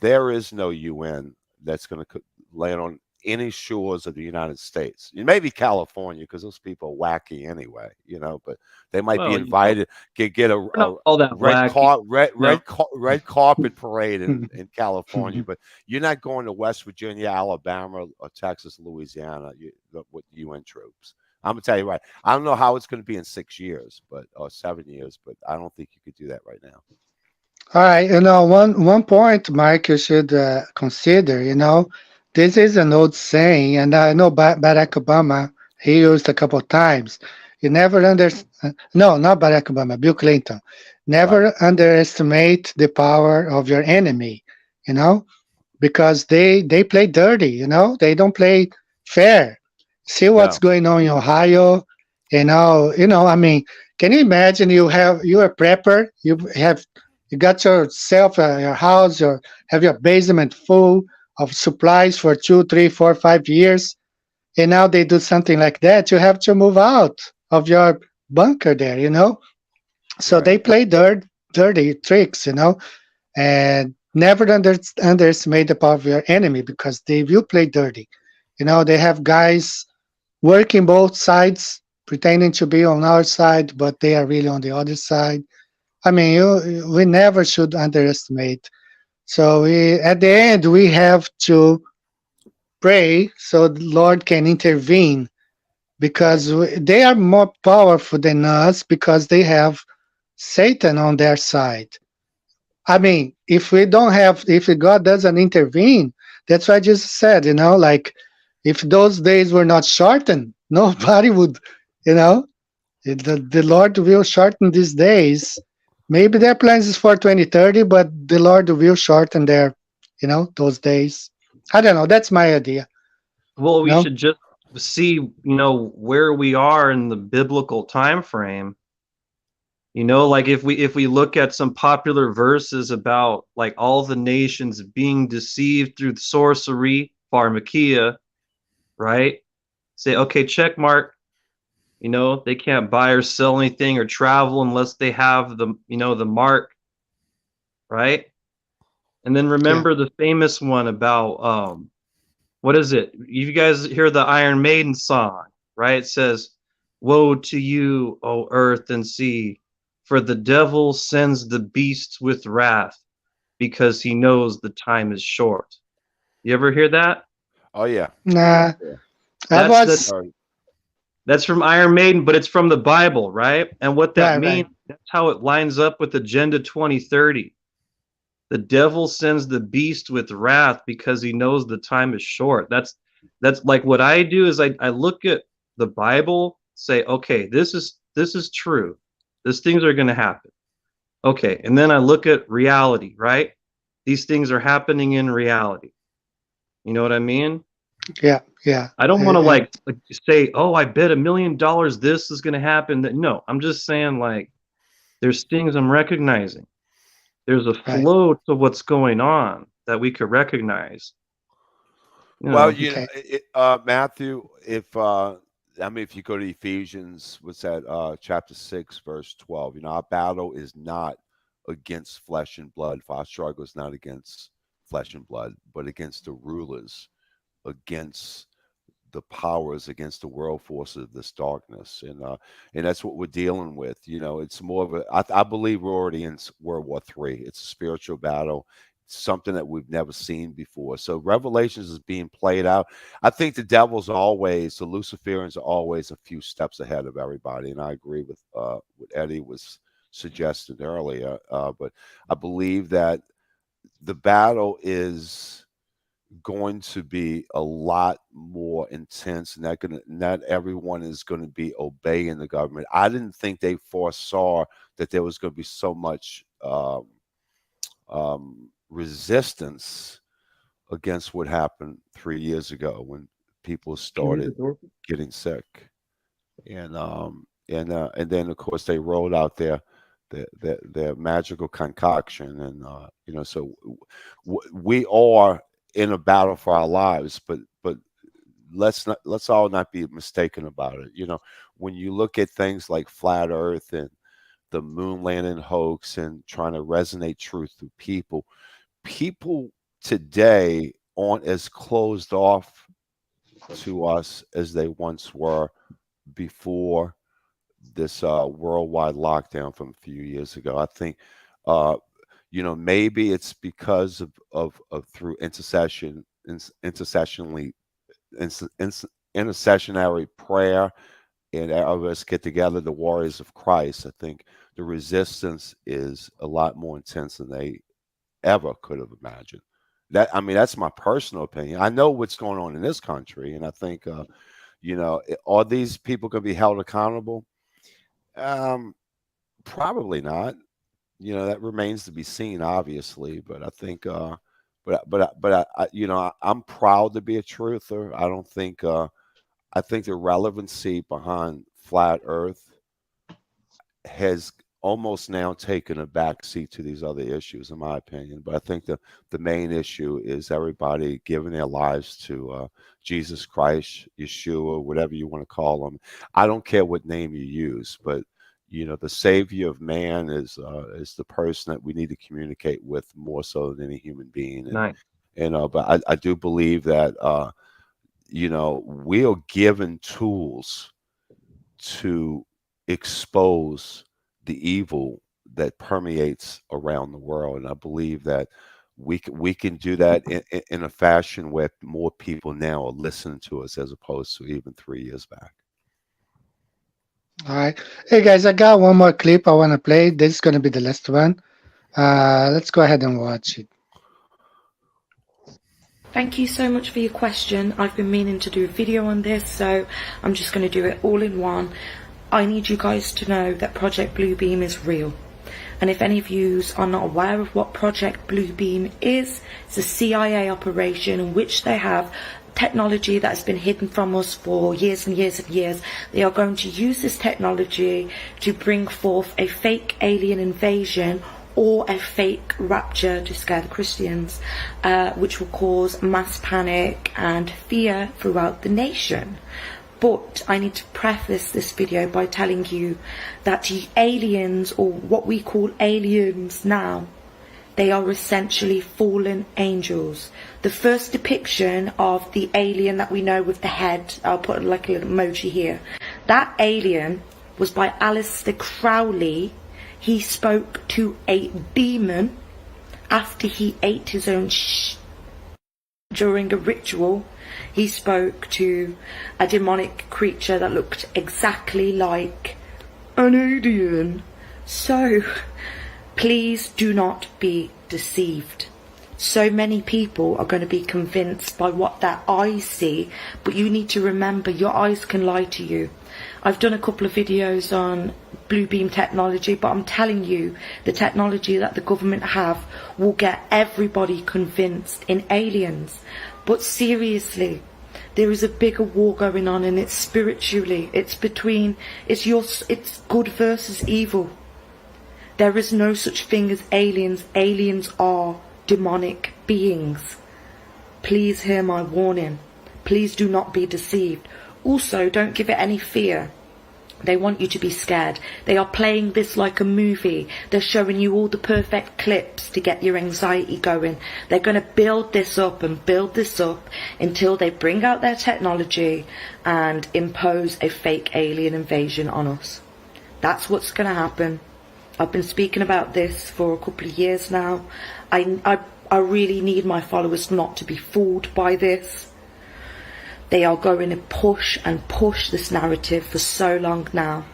there is no UN that's going to land on any shores of the United States. Maybe California, because those people are wacky anyway, but they might be invited, get a all that red carpet parade in California, but you're not going to West Virginia, Alabama, or Texas, Louisiana with UN troops. I'm gonna tell you right. I don't know how it's going to be in 6 years, or 7 years, but I don't think you could do that right now. All right, one point, Mike, you should consider. This is an old saying, and I know Barack Obama, he used a couple of times. You never no, not Barack Obama, Bill Clinton. Never underestimate the power of your enemy. Because they play dirty. They don't play fair. See what's going on in Ohio. I mean, can you imagine you're a prepper, you got yourself your house, or have your basement full of supplies for 2, 3, 4, 5 years, and now they do something like that. You have to move out of your bunker there. So they play dirty tricks, and never underestimate the power of your enemy, because they will play dirty. They have guys working both sides, pretending to be on our side, but they are really on the other side. I mean, we never should underestimate. So at the end, we have to pray so the Lord can intervene because they are more powerful than us because they have Satan on their side. I mean, if we don't have, if God doesn't intervene, that's why Jesus said, like if those days were not shortened, nobody would, you know, the Lord will shorten these days. Maybe their plans is for 2030, but the Lord will shorten their, those days. I don't know. That's my idea. Well, we No, should just see, where we are in the biblical time frame. Like if we look at some popular verses about like all the nations being deceived through sorcery, pharmakia, right? Say, okay, check mark. They can't buy or sell anything or travel unless they have the mark, right? And then yeah, remember the famous one about what is it? You guys hear the Iron Maiden song, right? It says, "Woe to you, O earth and sea, for the devil sends the beasts with wrath, because he knows the time is short." You ever hear that? Oh yeah. nah. Yeah. I That's the was that's from Iron Maiden, but it's from the Bible, right? And what that right, means, right. that's how it lines up with Agenda 2030. The devil sends the beast with wrath because he knows the time is short. That's like what I do is I look at the Bible, say, okay, this is true. These things are gonna happen. Okay, and then I look at reality, right? These things are happening in reality. You know what I mean? Yeah, yeah. I don't want to And like say, oh, I bet $1 million this is gonna happen. No, I'm just saying like there's things I'm recognizing. There's a right. flow to what's going on that we could recognize. You Well, know, Okay. Matthew, if you go to Ephesians, what's that? Chapter 6, verse 12. Our battle is not against flesh and blood. For our struggle is not against flesh and blood, but against the rulers, against the powers, against the world forces of this darkness, and that's what we're dealing with. It's more of I believe we're already in World War III. It's a spiritual battle, something that we've never seen before. So Revelations is being played out. I think the Luciferians are always a few steps ahead of everybody, and I agree with what Eddie was suggesting earlier. But I believe that the battle is going to be a lot more intense, and not everyone is going to be obeying the government. I didn't think they foresaw that there was going to be so much resistance against what happened 3 years ago when people started getting sick, and then of course they rolled out their magical concoction, and so we are in a battle for our lives, but let's all not be mistaken about it. When you look at things like flat earth and the moon landing hoax and trying to resonate truth through people today aren't as closed off to us as they once were before this worldwide lockdown from a few years ago. I think maybe it's because of through intercessionary prayer, and of us get together, the warriors of Christ. I think the resistance is a lot more intense than they ever could have imagined. That's my personal opinion. I know what's going on in this country, and I think are these people going to be held accountable? Probably not. That remains to be seen, obviously. But I think, I'm proud to be a truther. I don't think. I think the relevancy behind flat Earth has almost now taken a backseat to these other issues, in my opinion. But I think the main issue is everybody giving their lives to Jesus Christ, Yeshua, whatever you want to call him. I don't care what name you use, but the Savior of man is the person that we need to communicate with more so than any human being. nice. But I do believe that we are given tools to expose the evil that permeates around the world, and I believe that we can do that in a fashion where more people now are listening to us as opposed to even 3 years back. All right. Hey guys, I got one more clip I want to play. This is going to be the last one. Let's go ahead and watch it. Thank you so much for your question. I've been meaning to do a video on this, so I'm just going to do it all in one. I need you guys to know that Project Bluebeam is real. And if any of you are not aware of what Project Bluebeam is, it's a CIA operation in which they have technology that has been hidden from us for years and years and years. They are going to use this technology to bring forth a fake alien invasion or a fake rapture to scare the Christians, which will cause mass panic and fear throughout the nation. But I need to preface this video by telling you that the aliens, or what we call aliens now, they are essentially fallen angels. The first depiction of the alien that we know with the head, I'll put like a little emoji here, that alien was by Aleister Crowley. He spoke to a demon after he ate his own during a ritual. He spoke to a demonic creature that looked exactly like an alien. So, please do not be deceived. So many people are going to be convinced by what their eyes see, but you need to remember your eyes can lie to you. I've done a couple of videos on Bluebeam technology, but I'm telling you, the technology that the government have will get everybody convinced in aliens. But seriously, there is a bigger war going on, and it's spiritually. It's good versus evil. There is no such thing as aliens. Aliens are demonic beings. Please hear my warning. Please do not be deceived. Also, don't give it any fear. They want you to be scared. They are playing this like a movie. They're showing you all the perfect clips to get your anxiety going. They're going to build this up and build this up until they bring out their technology and impose a fake alien invasion on us. That's what's going to happen. I've been speaking about this for a couple of years now. I really need my followers not to be fooled by this. They are going to push and push this narrative for so long now,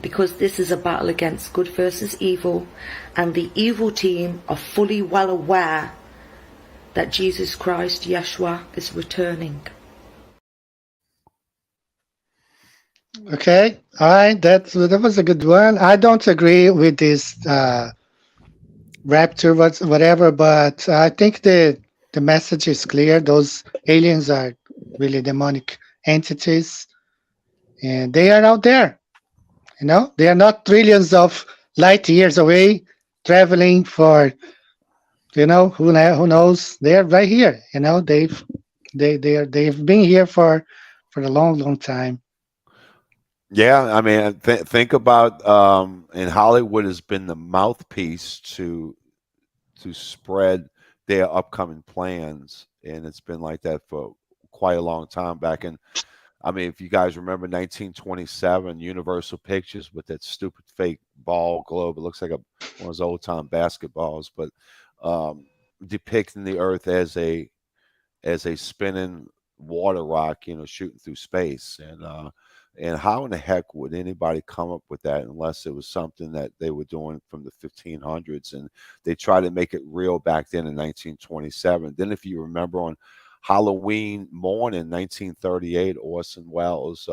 because this is a battle against good versus evil, and the evil team are fully well aware that Jesus Christ, Yeshua, is returning. Okay, all right, that was a good one. I don't agree with this rapture, whatever, but I think the message is clear. Those aliens are really demonic entities, and they are out there. You know, they are not trillions of light years away, traveling for, who knows. They are right here. You know, they've been here for a long time. Yeah, I mean, think about and Hollywood has been the mouthpiece to spread their upcoming plans, and it's been like that for quite a long time. Back in, I mean, if you guys remember 1927, Universal Pictures with that stupid fake ball globe, it looks like one of those old time basketballs, but depicting the Earth as a spinning water rock, shooting through space, and how in the heck would anybody come up with that unless it was something that they were doing from the 1500s, and they tried to make it real back then in 1927. Then, if you remember, on Halloween morning, 1938, Orson Welles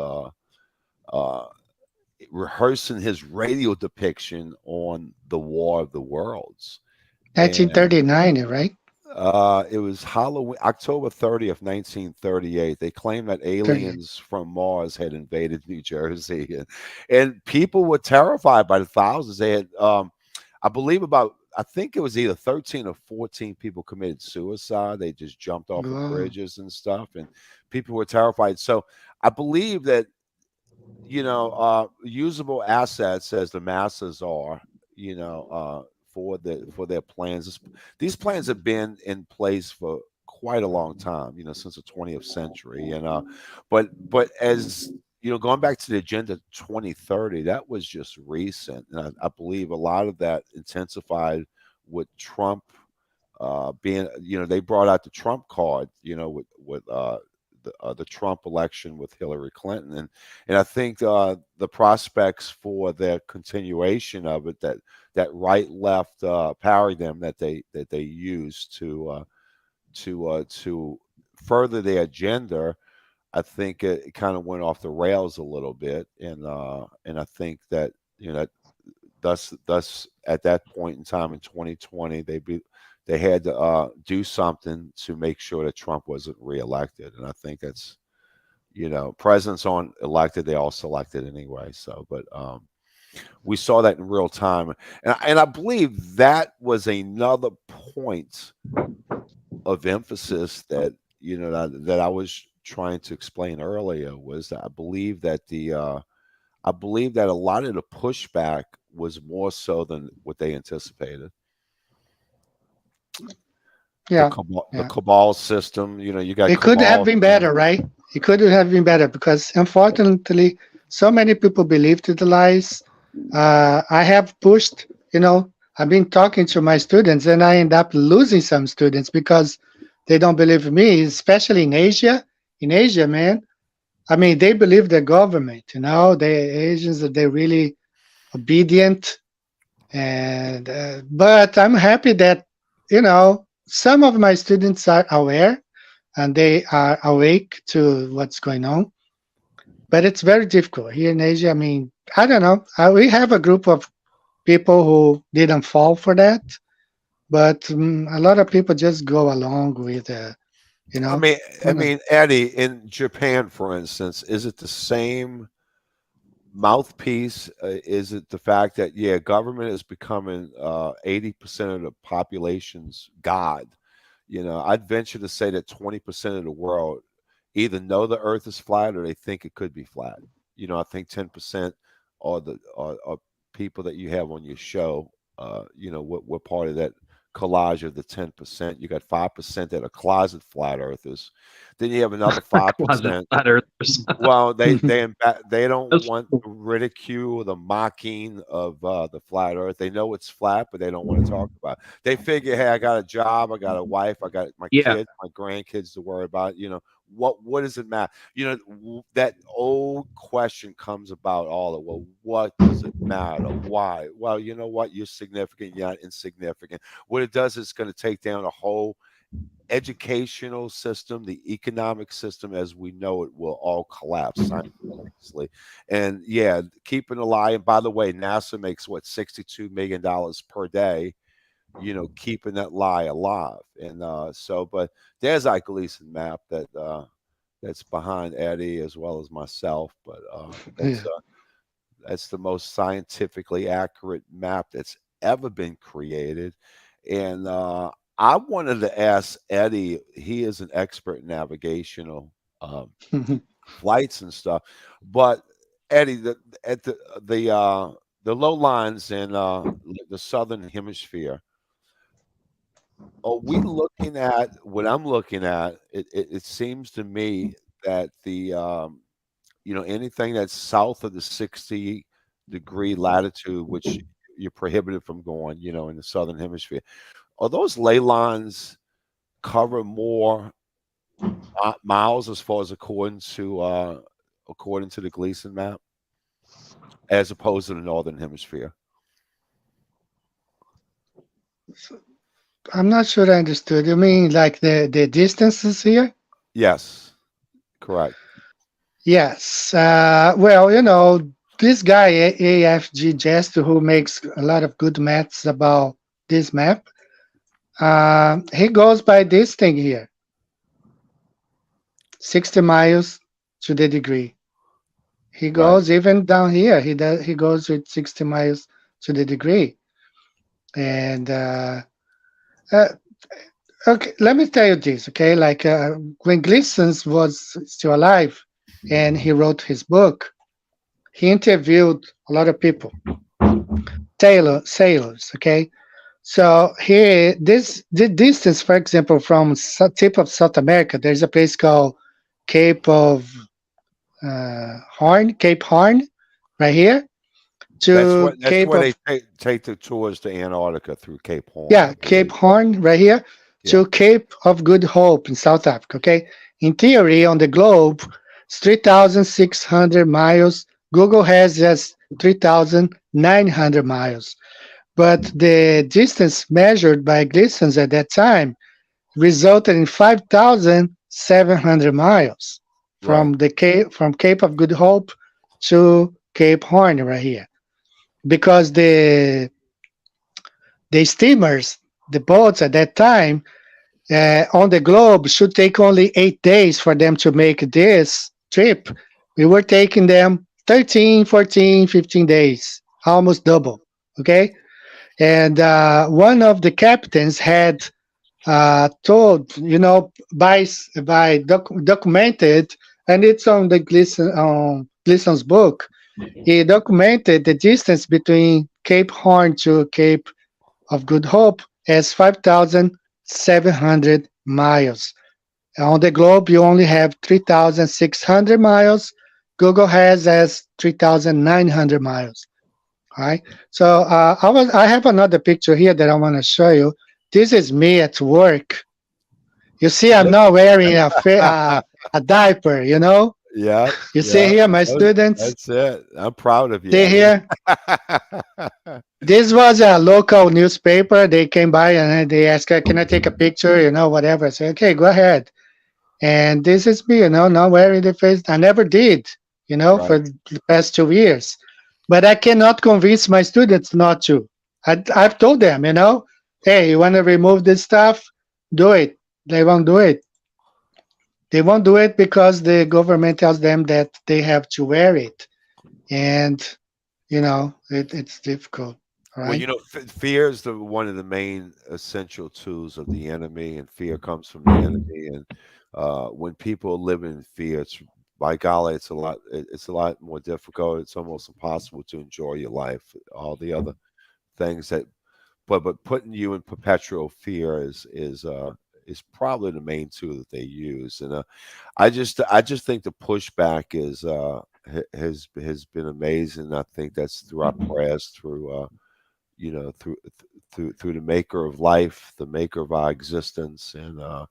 rehearsing his radio depiction on the War of the Worlds. 1939, right? It was Halloween, October 30th, 1938. They claimed that aliens from Mars had invaded New Jersey, and people were terrified by the thousands. They had, I believe, I think it was either 13 or 14 people committed suicide. They just jumped off of bridges and stuff, and people were terrified. So I believe that, usable assets, as the masses are, for their plans. These plans have been in place for quite a long time, since the 20th century. And but as going back to the Agenda 2030, that was just recent, and I believe a lot of that intensified with Trump being, they brought out the Trump card, with the Trump election with Hillary Clinton, and I think the prospects for their continuation of it, that right left paradigm that they use to further their agenda, I think it kind of went off the rails a little bit, and I think that thus at that point in time in 2020 they had to do something to make sure that Trump wasn't reelected, and I think that's presidents aren't elected, they all selected anyway. So, but we saw that in real time, and I believe that was another point of emphasis that that I was trying to explain earlier, was that I believe that a lot of the pushback was more so than what they anticipated. Yeah, the cabal system, you got. It could have been better, right? It could have been better because, unfortunately, so many people believed the lies. I have pushed, I've been talking to my students, and I end up losing some students because they don't believe me, especially in Asia. In Asia, man, I mean, they believe the government. The Asians, they're really obedient, and but I'm happy that some of my students are aware and they are awake to what's going on. But it's very difficult here in Asia. I mean, I don't know. We have a group of people who didn't fall for that, but a lot of people just go along with, I mean, Eddie, in Japan, for instance, is it the same mouthpiece? Is it the fact that government is becoming 80% of the population's god? I'd venture to say that 20% of the world either know the Earth is flat or they think it could be flat. I think 10% are the people that you have on your show. We're part of that collage of the 10%. You got 5% that are closet flat earthers. Then you have another 5%. Flat earthers. Well, they don't want the ridicule or the mocking of the flat earth. They know it's flat, but they don't want to talk about it. They figure, hey, I got a job, I got a wife, I got my kids, my grandkids to worry about. What does it matter? That old question comes about all of, well, what does it matter? Why? Well, you know what? You're significant, you're not insignificant. What it does is it's going to take down a whole educational system, the economic system as we know it will all collapse simultaneously. And keeping a lie. And by the way, NASA makes $62 million per day, keeping that lie alive. And but there's our Gleason map that's behind Eddie as well as myself. But that's the most scientifically accurate map that's ever been created. And I wanted to ask Eddie, he is an expert in navigational flights and stuff. But Eddie, the low lines in the southern hemisphere, are we looking at what I'm looking at? It seems to me that the anything that's south of the 60-degree latitude, which you're prohibited from going, in the southern hemisphere, are those ley lines cover more miles as far as according to the Gleason map, as opposed to the northern hemisphere? I'm not sure I understood. You mean like the distances here? Yes, correct. Yes. Well, this guy, AFG Jester, who makes a lot of good maths about this map, he goes by this thing here, 60 miles to the degree. He goes even down here. He goes with 60 miles to the degree. And okay, let me tell you this, okay? Like when Gleason was still alive and he wrote his book, he interviewed a lot of people, sailors, okay? So here, the distance, for example, from tip of South America, there's a place called Cape Horn, right here. That's where they take the tours to Antarctica through Cape Horn. Yeah, Cape Horn right here to Cape of Good Hope in South Africa, okay? In theory, on the globe, it's 3,600 miles. Google has just 3,900 miles. But the distance measured by Gleason at that time resulted in 5,700 miles from Cape of Good Hope to Cape Horn right here, because the steamers, the boats at that time on the globe should take only 8 days for them to make this trip. We were taking them 13, 14, 15 days, almost double. Okay. And one of the captains had told, documented, and it's on the Gleason's book. He documented the distance between Cape Horn to Cape of Good Hope as 5,700 miles. On the globe, you only have 3,600 miles. Google has as 3,900 miles. All right. So I have another picture here that I want to show you. This is me at work. You see, I'm not wearing a diaper. Yeah. You see here, my students. That's it. I'm proud of you. See here. This was a local newspaper. They came by and they asked, "Can I take a picture?" Whatever. I said, "Okay, go ahead." And this is me, not wearing the face. I never did, for the past 2 years. But I cannot convince my students not to. I've told them, hey, you want to remove this stuff? Do it. They won't do it. They won't do it because the government tells them that they have to wear it. And, it's difficult. Right? Well, fear is one of the main essential tools of the enemy, and fear comes from the enemy. And when people live in fear, by golly, it's a lot more difficult. It's almost impossible to enjoy your life. All the other things but putting you in perpetual fear is probably the main tool that they use. And I just think the pushback has been amazing. I think that's through our prayers, through through the maker of life, the maker of our existence, and the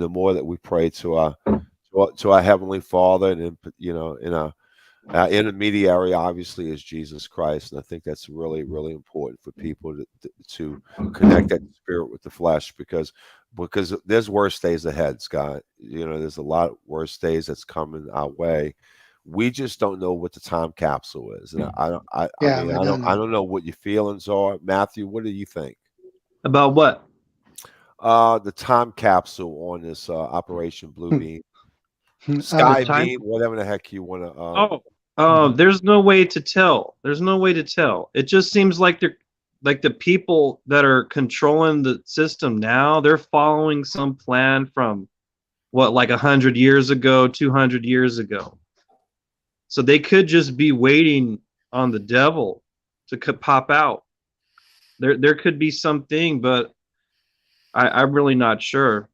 more that we pray to our Heavenly Father, and our intermediary obviously is Jesus Christ, and I think that's really, really important for people to connect that spirit with the flesh, because there's worse days ahead, Scott. There's a lot of worse days that's coming our way. We just don't know what the time capsule is, and I don't know what your feelings are, Matthew. What do you think about what the time capsule on this Operation Blue Beam, Sky Beam, whatever the heck you want to? There's no way to tell. There's no way to tell. It just seems like the people that are controlling the system now, they're following some plan from like 100 years ago, 200 years ago. So they could just be waiting on the devil to pop out. There could be something, but I'm really not sure.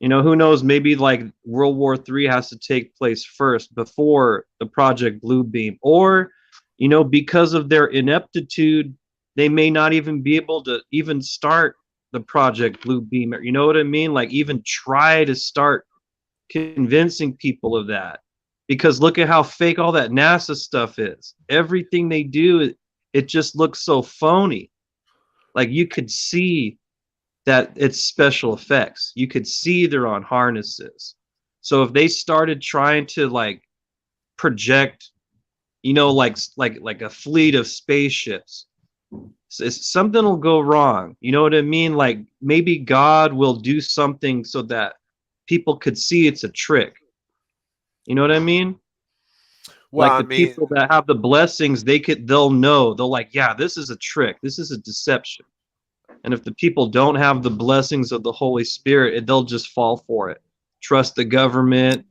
Who knows? Maybe like World War III has to take place first before the Project Blue Beam, or because of their ineptitude, they may not even be able to even start the Project Blue Beam. You know what I mean? Like even try to start convincing people of that. Because look at how fake all that NASA stuff is. Everything they do, it just looks so phony. Like you could see that it's special effects. You could see they're on harnesses. So if they started trying to like project, like a fleet of spaceships, something will go wrong. You know what I mean? Like maybe God will do something so that people could see it's a trick. You know what I mean? Well, like people that have the blessings, they'll know. They'll like, yeah, this is a trick. This is a deception. And if the people don't have the blessings of the Holy Spirit, they'll just fall for it. Trust the government,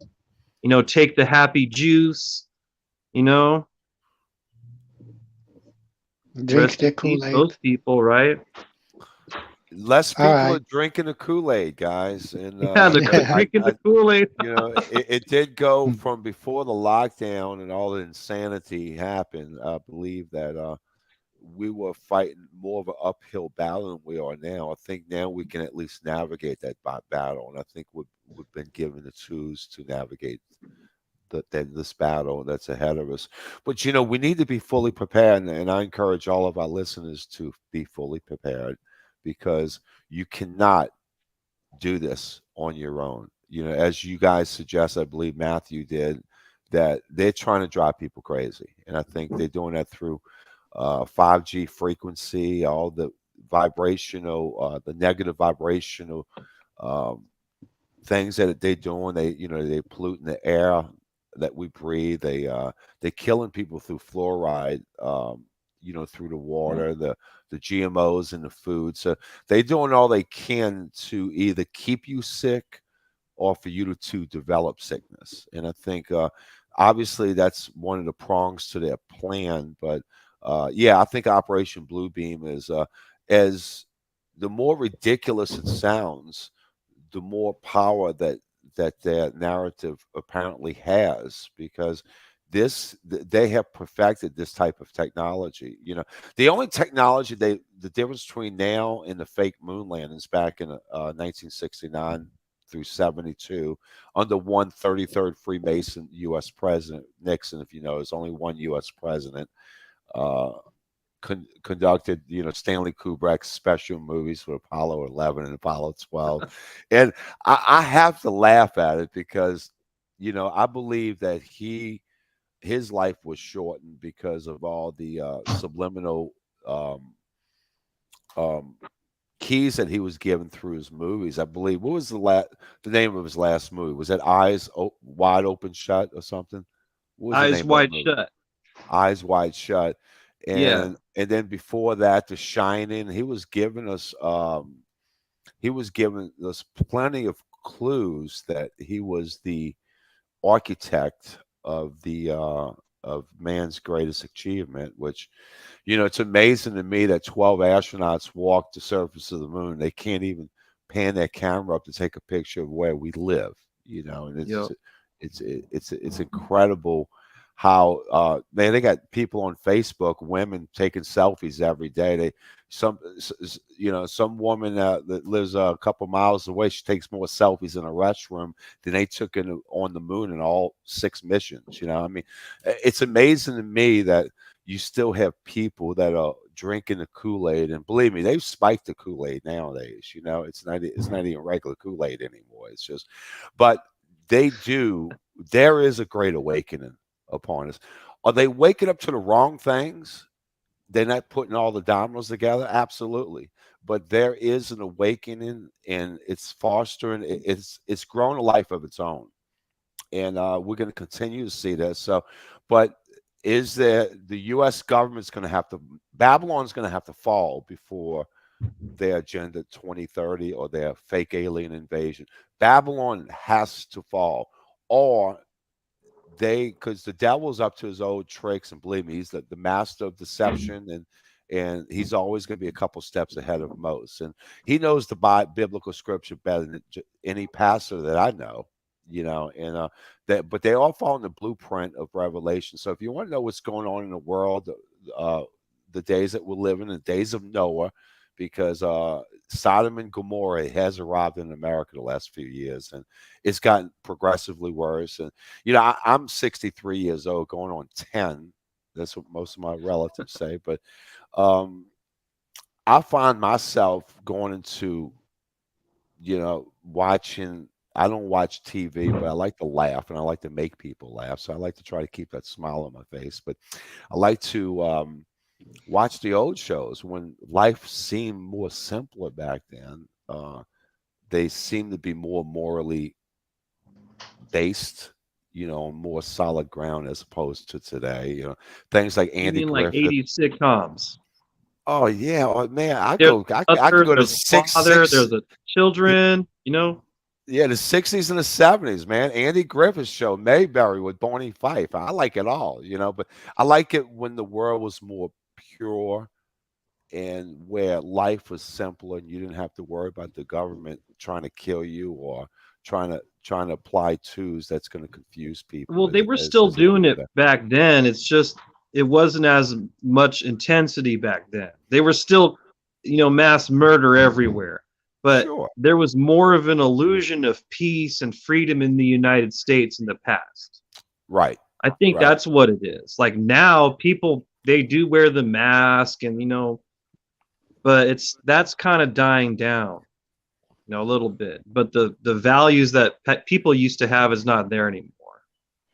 take the happy juice, Drink the Kool-Aid. Those people, right? Less people are drinking the Kool-Aid, guys. And yeah, they're drinking the Kool-Aid. It did go from before the lockdown and all the insanity happened. I believe that we were fighting more of an uphill battle than we are now. I think now we can at least navigate that battle, and I think we've been given the tools to navigate this battle that's ahead of us. But we need to be fully prepared, and I encourage all of our listeners to be fully prepared, because you cannot do this on your own. As you guys suggest, I believe Matthew did, that they're trying to drive people crazy, and I think they're doing that through 5G frequency, all the vibrational, the negative vibrational um, things that they're doing. They polluting the air that we breathe. They're killing people through fluoride, through the water, the GMOs in the food. So they're doing all they can to either keep you sick or for you to develop sickness. And I think obviously that's one of the prongs to their plan. But I think Operation Bluebeam is as the more ridiculous it sounds, the more power that their narrative apparently has, because they have perfected this type of technology. The only technology the difference between now and the fake moon landings back in 1969 through 72 under one 33rd Freemason U.S. president, Nixon, if you know, there's only one U.S. president, conducted, Stanley Kubrick's special movies for Apollo 11 and Apollo 12. And I have to laugh at it because, I believe that his life was shortened because of all the subliminal keys that he was given through his movies. I believe, what was the name of his last movie? Was that Eyes Wide Open Shut or something? What was the Eyes name of Wide that movie? Shut. Eyes Wide Shut. Yeah. And then before that, The Shining. He was giving us plenty of clues that he was the architect of the of man's greatest achievement, which, it's amazing to me that 12 astronauts walked the surface of the moon. They can't even pan their camera up to take a picture of where we live, and it's incredible how man, they got people on Facebook, women taking selfies every day. Some woman that lives a couple miles away, she takes more selfies in a restroom than they took on the moon in all 6 missions. I mean, it's amazing to me that you still have people that are drinking the Kool-Aid, and believe me, they've spiked the Kool-Aid nowadays. It's not even regular Kool-Aid anymore. It's just, but there is a great awakening upon us. Are they waking up to the wrong things? They're not putting all the dominoes together? Absolutely. But there is an awakening, and it's fostering, it's grown a life of its own. And we're going to continue to see this. So, but is there, the U.S. government's going to have to, Babylon's going to have to fall before their Agenda 2030 or their fake alien invasion. Babylon has to fall, or because the devil's up to his old tricks, and believe me, he's the master of deception, and he's always going to be a couple steps ahead of most, and he knows the biblical scripture better than any pastor that I know, and but they all follow in the blueprint of Revelation. So if you want to know what's going on in the world, the days that we're living, the days of Noah, because Sodom and Gomorrah has arrived in America the last few years, and it's gotten progressively worse. And I'm 63 years old, going on 10. That's what most of my relatives say. But I find myself going into, watching. I don't watch TV, but I like to laugh, and I like to make people laugh. So I like to try to keep that smile on my face. But I like to watch the old shows when life seemed more simpler back then. They seem to be more morally based, on more solid ground as opposed to today. Things like Andy You mean like Griffith. 80s sitcoms? Oh yeah, man, I There's could mother, go to there's a father, there's a children, Yeah, the 60s and the 70s, man. Andy Griffith's show, Mayberry with Barney Fife. I like it all, but I like it when the world was more pure and where life was simpler, and you didn't have to worry about the government trying to kill you or trying to apply tools that's going to confuse people. Well, they were still doing it back then. It's just it wasn't as much intensity back then. They were still, mass murder everywhere, but Sure. there was more of an illusion of peace and freedom in the United States in the past. Right. I think Right. that's what it is. Like now people, they do wear the mask and, but that's kind of dying down, a little bit. But the values that people used to have is not there anymore.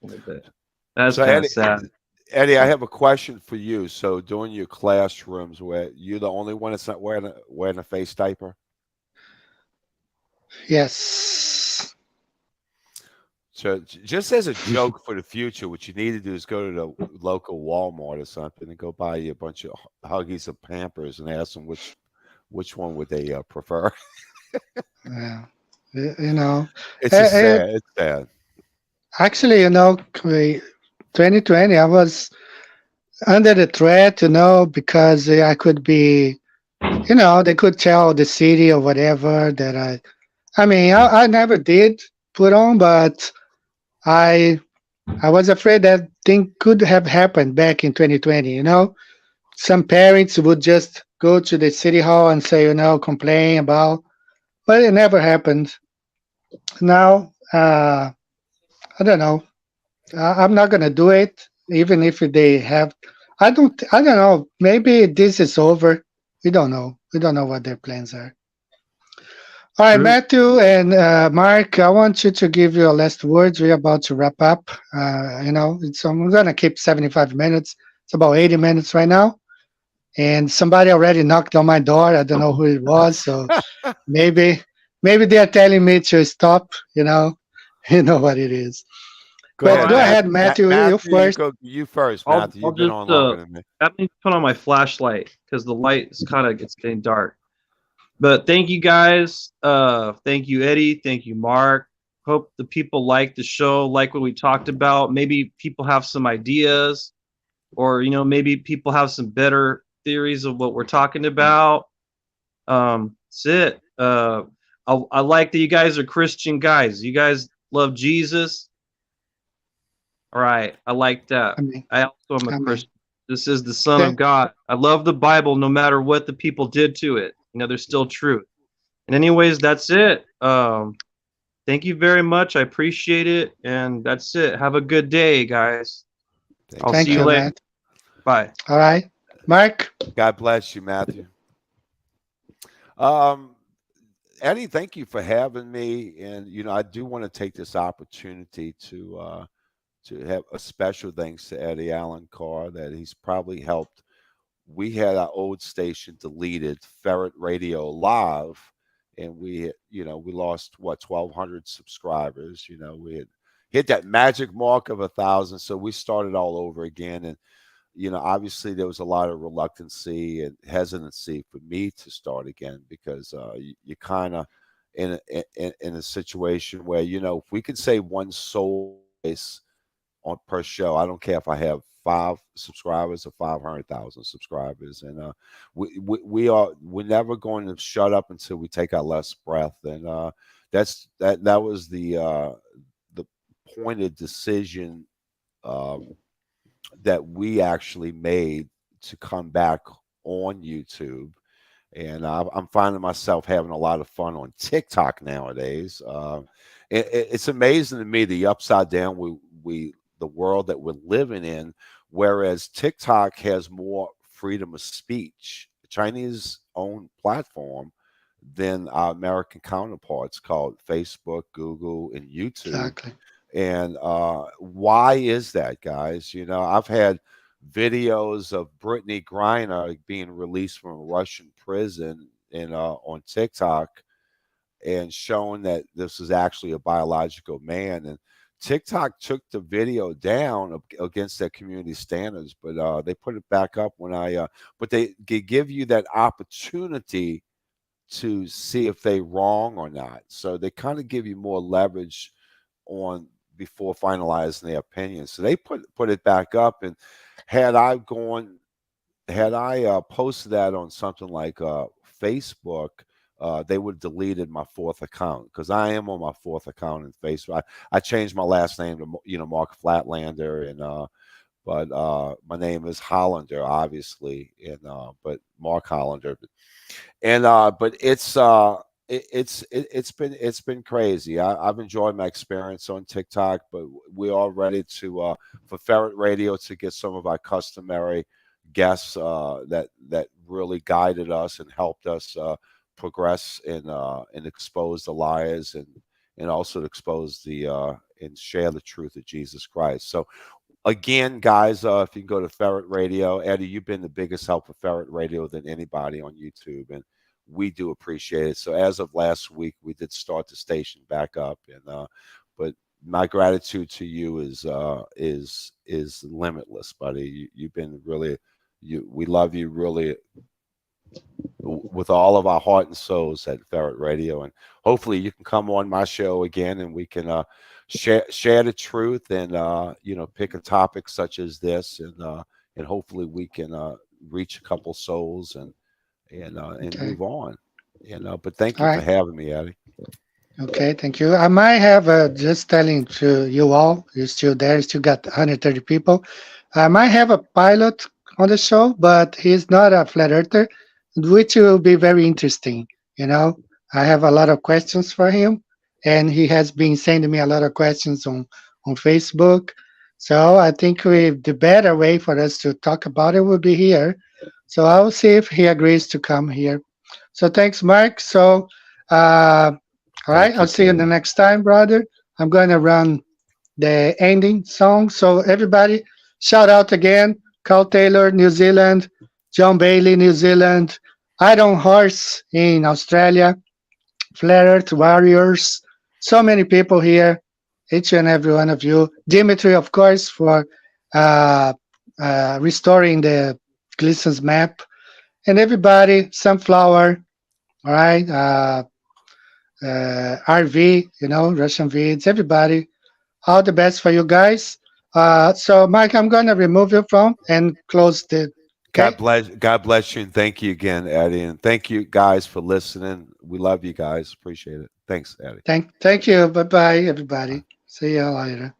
A little bit. That's So kind Eddie, of sad. Eddie, I have a question for you. So during your classrooms, where you're the only one that's not wearing a face diaper? Yes. So just as a joke for the future, what you need to do is go to the local Walmart or something and go buy you a bunch of Huggies or Pampers and ask them which one would they prefer. Yeah. You know, It's just eh, eh, sad. It's sad. actually, 2020, I was under the threat, because I could be, they could tell the city or whatever that I mean, I never did put on, but I I was afraid that thing could have happened back in 2020. Some parents would just go to the city hall and say, complain about, but it never happened. Now, I don't know. I'm not gonna do it, even if they have. I don't know. Maybe this is over. We don't know. We don't know what their plans are. All right, True. Matthew and Mark, I want you to give your last words. We're about to wrap up. I'm going to keep 75 minutes. It's about 80 minutes right now. And somebody already knocked on my door. I don't know who it was. So maybe they are telling me to stop. You know what it is. Go But ahead, go Matt. ahead, Matthew. You Matthew, first. you first, I'll Matthew. I'll You've been just on longer than me. let me put on my flashlight because the light is it's getting dark. But thank you guys. Thank you, Eddie. Thank you, Mark. Hope the people like the show, like what we talked about. Maybe people have some ideas, or maybe people have some better theories of what we're talking about. That's it. I like that you guys are Christian guys. You guys love Jesus. All right, I like that. I mean, I also am a I mean, Christian. This is the Son th- of God. I love the Bible no matter what the people did to it. There's still truth. And anyways, that's it. Thank you very much. I appreciate it. And that's it. Have a good day, guys. I'll see thank you you, later. Matt. Bye. All right, Mark. God bless you, Matthew. Um, Eddie, thank you for having me. And I do want to take this opportunity to have a special thanks to Eddie Allen Carr that he's probably helped. We had our old station deleted, Ferret Radio Live, and we lost 1,200 subscribers. We had hit that magic mark of 1,000, so we started all over again. And obviously there was a lot of reluctancy and hesitancy for me to start again because you kind of in a situation where if we could say one soul voice on per show, I don't care if I have 5 subscribers or 500,000 subscribers, and we're never going to shut up until we take our last breath, and that was the pointed decision that we actually made to come back on YouTube. And I'm finding myself having a lot of fun on TikTok nowadays. It's amazing to me the upside down the world that we're living in, whereas TikTok has more freedom of speech, Chinese owned platform, than our American counterparts called Facebook, Google, and YouTube. Exactly. And why is that, guys? I've had videos of Brittany Griner being released from a Russian prison and on TikTok and showing that this is actually a biological man. And TikTok took the video down against their community standards, but they put it back up but they give you that opportunity to see if they wrong or not. So they kind of give you more leverage on before finalizing their opinion. So they put it back up, and had I posted that on something like Facebook, they would have deleted my 4th account because I am on my 4th account in Facebook. I changed my last name to Mark Flatlander, and but my name is Hollander, obviously, and but Mark Hollander, and but it's been crazy. I've enjoyed my experience on TikTok, but we are ready to for Ferret Radio to get some of our customary guests that really guided us and helped us progress and expose the liars and also to expose the and share the truth of Jesus Christ. So again, guys, if you can go to Ferret Radio, Eddie, you've been the biggest help for Ferret Radio than anybody on YouTube, and we do appreciate it. So as of last week, we did start the station back up, and but my gratitude to you is limitless, buddy. You've been really, we love you really with all of our heart and souls at Ferret Radio, and hopefully you can come on my show again, and we can share the truth, and you know, pick a topic such as this, and hopefully we can reach a couple souls and Okay. move on. You know, but thank All you for right. having me, Eddie. Okay, thank you. I might have just telling to you all, you're still there, still got 130 people. I might have a pilot on the show, but he's not a flat earther, which will be very interesting. You know, I have a lot of questions for him, and he has been sending me a lot of questions on Facebook. So I think the better way for us to talk about it will be here. So I will see if he agrees to come here. So thanks, Mark. So. All right, Thank I'll you, see you the Eddie. next time, brother. I'm going to run the ending song. So, everybody, shout out again Carl Taylor, New Zealand, John Bailey, New Zealand, Iron Horse in Australia, Flat Earth Warriors. So many people here, each and every one of you. Dimitri, of course, for uh, restoring the Gleason's map. And everybody, Sunflower, all right. RV, you know, Russian Vids, everybody. All the best for you guys. So, Mike, I'm going to remove you from and close the. Okay. God bless you, and thank you again, Eddie, and thank you guys for listening. We love you guys. Appreciate it. Thanks, Eddie. Thank you. Bye bye, everybody. See you later.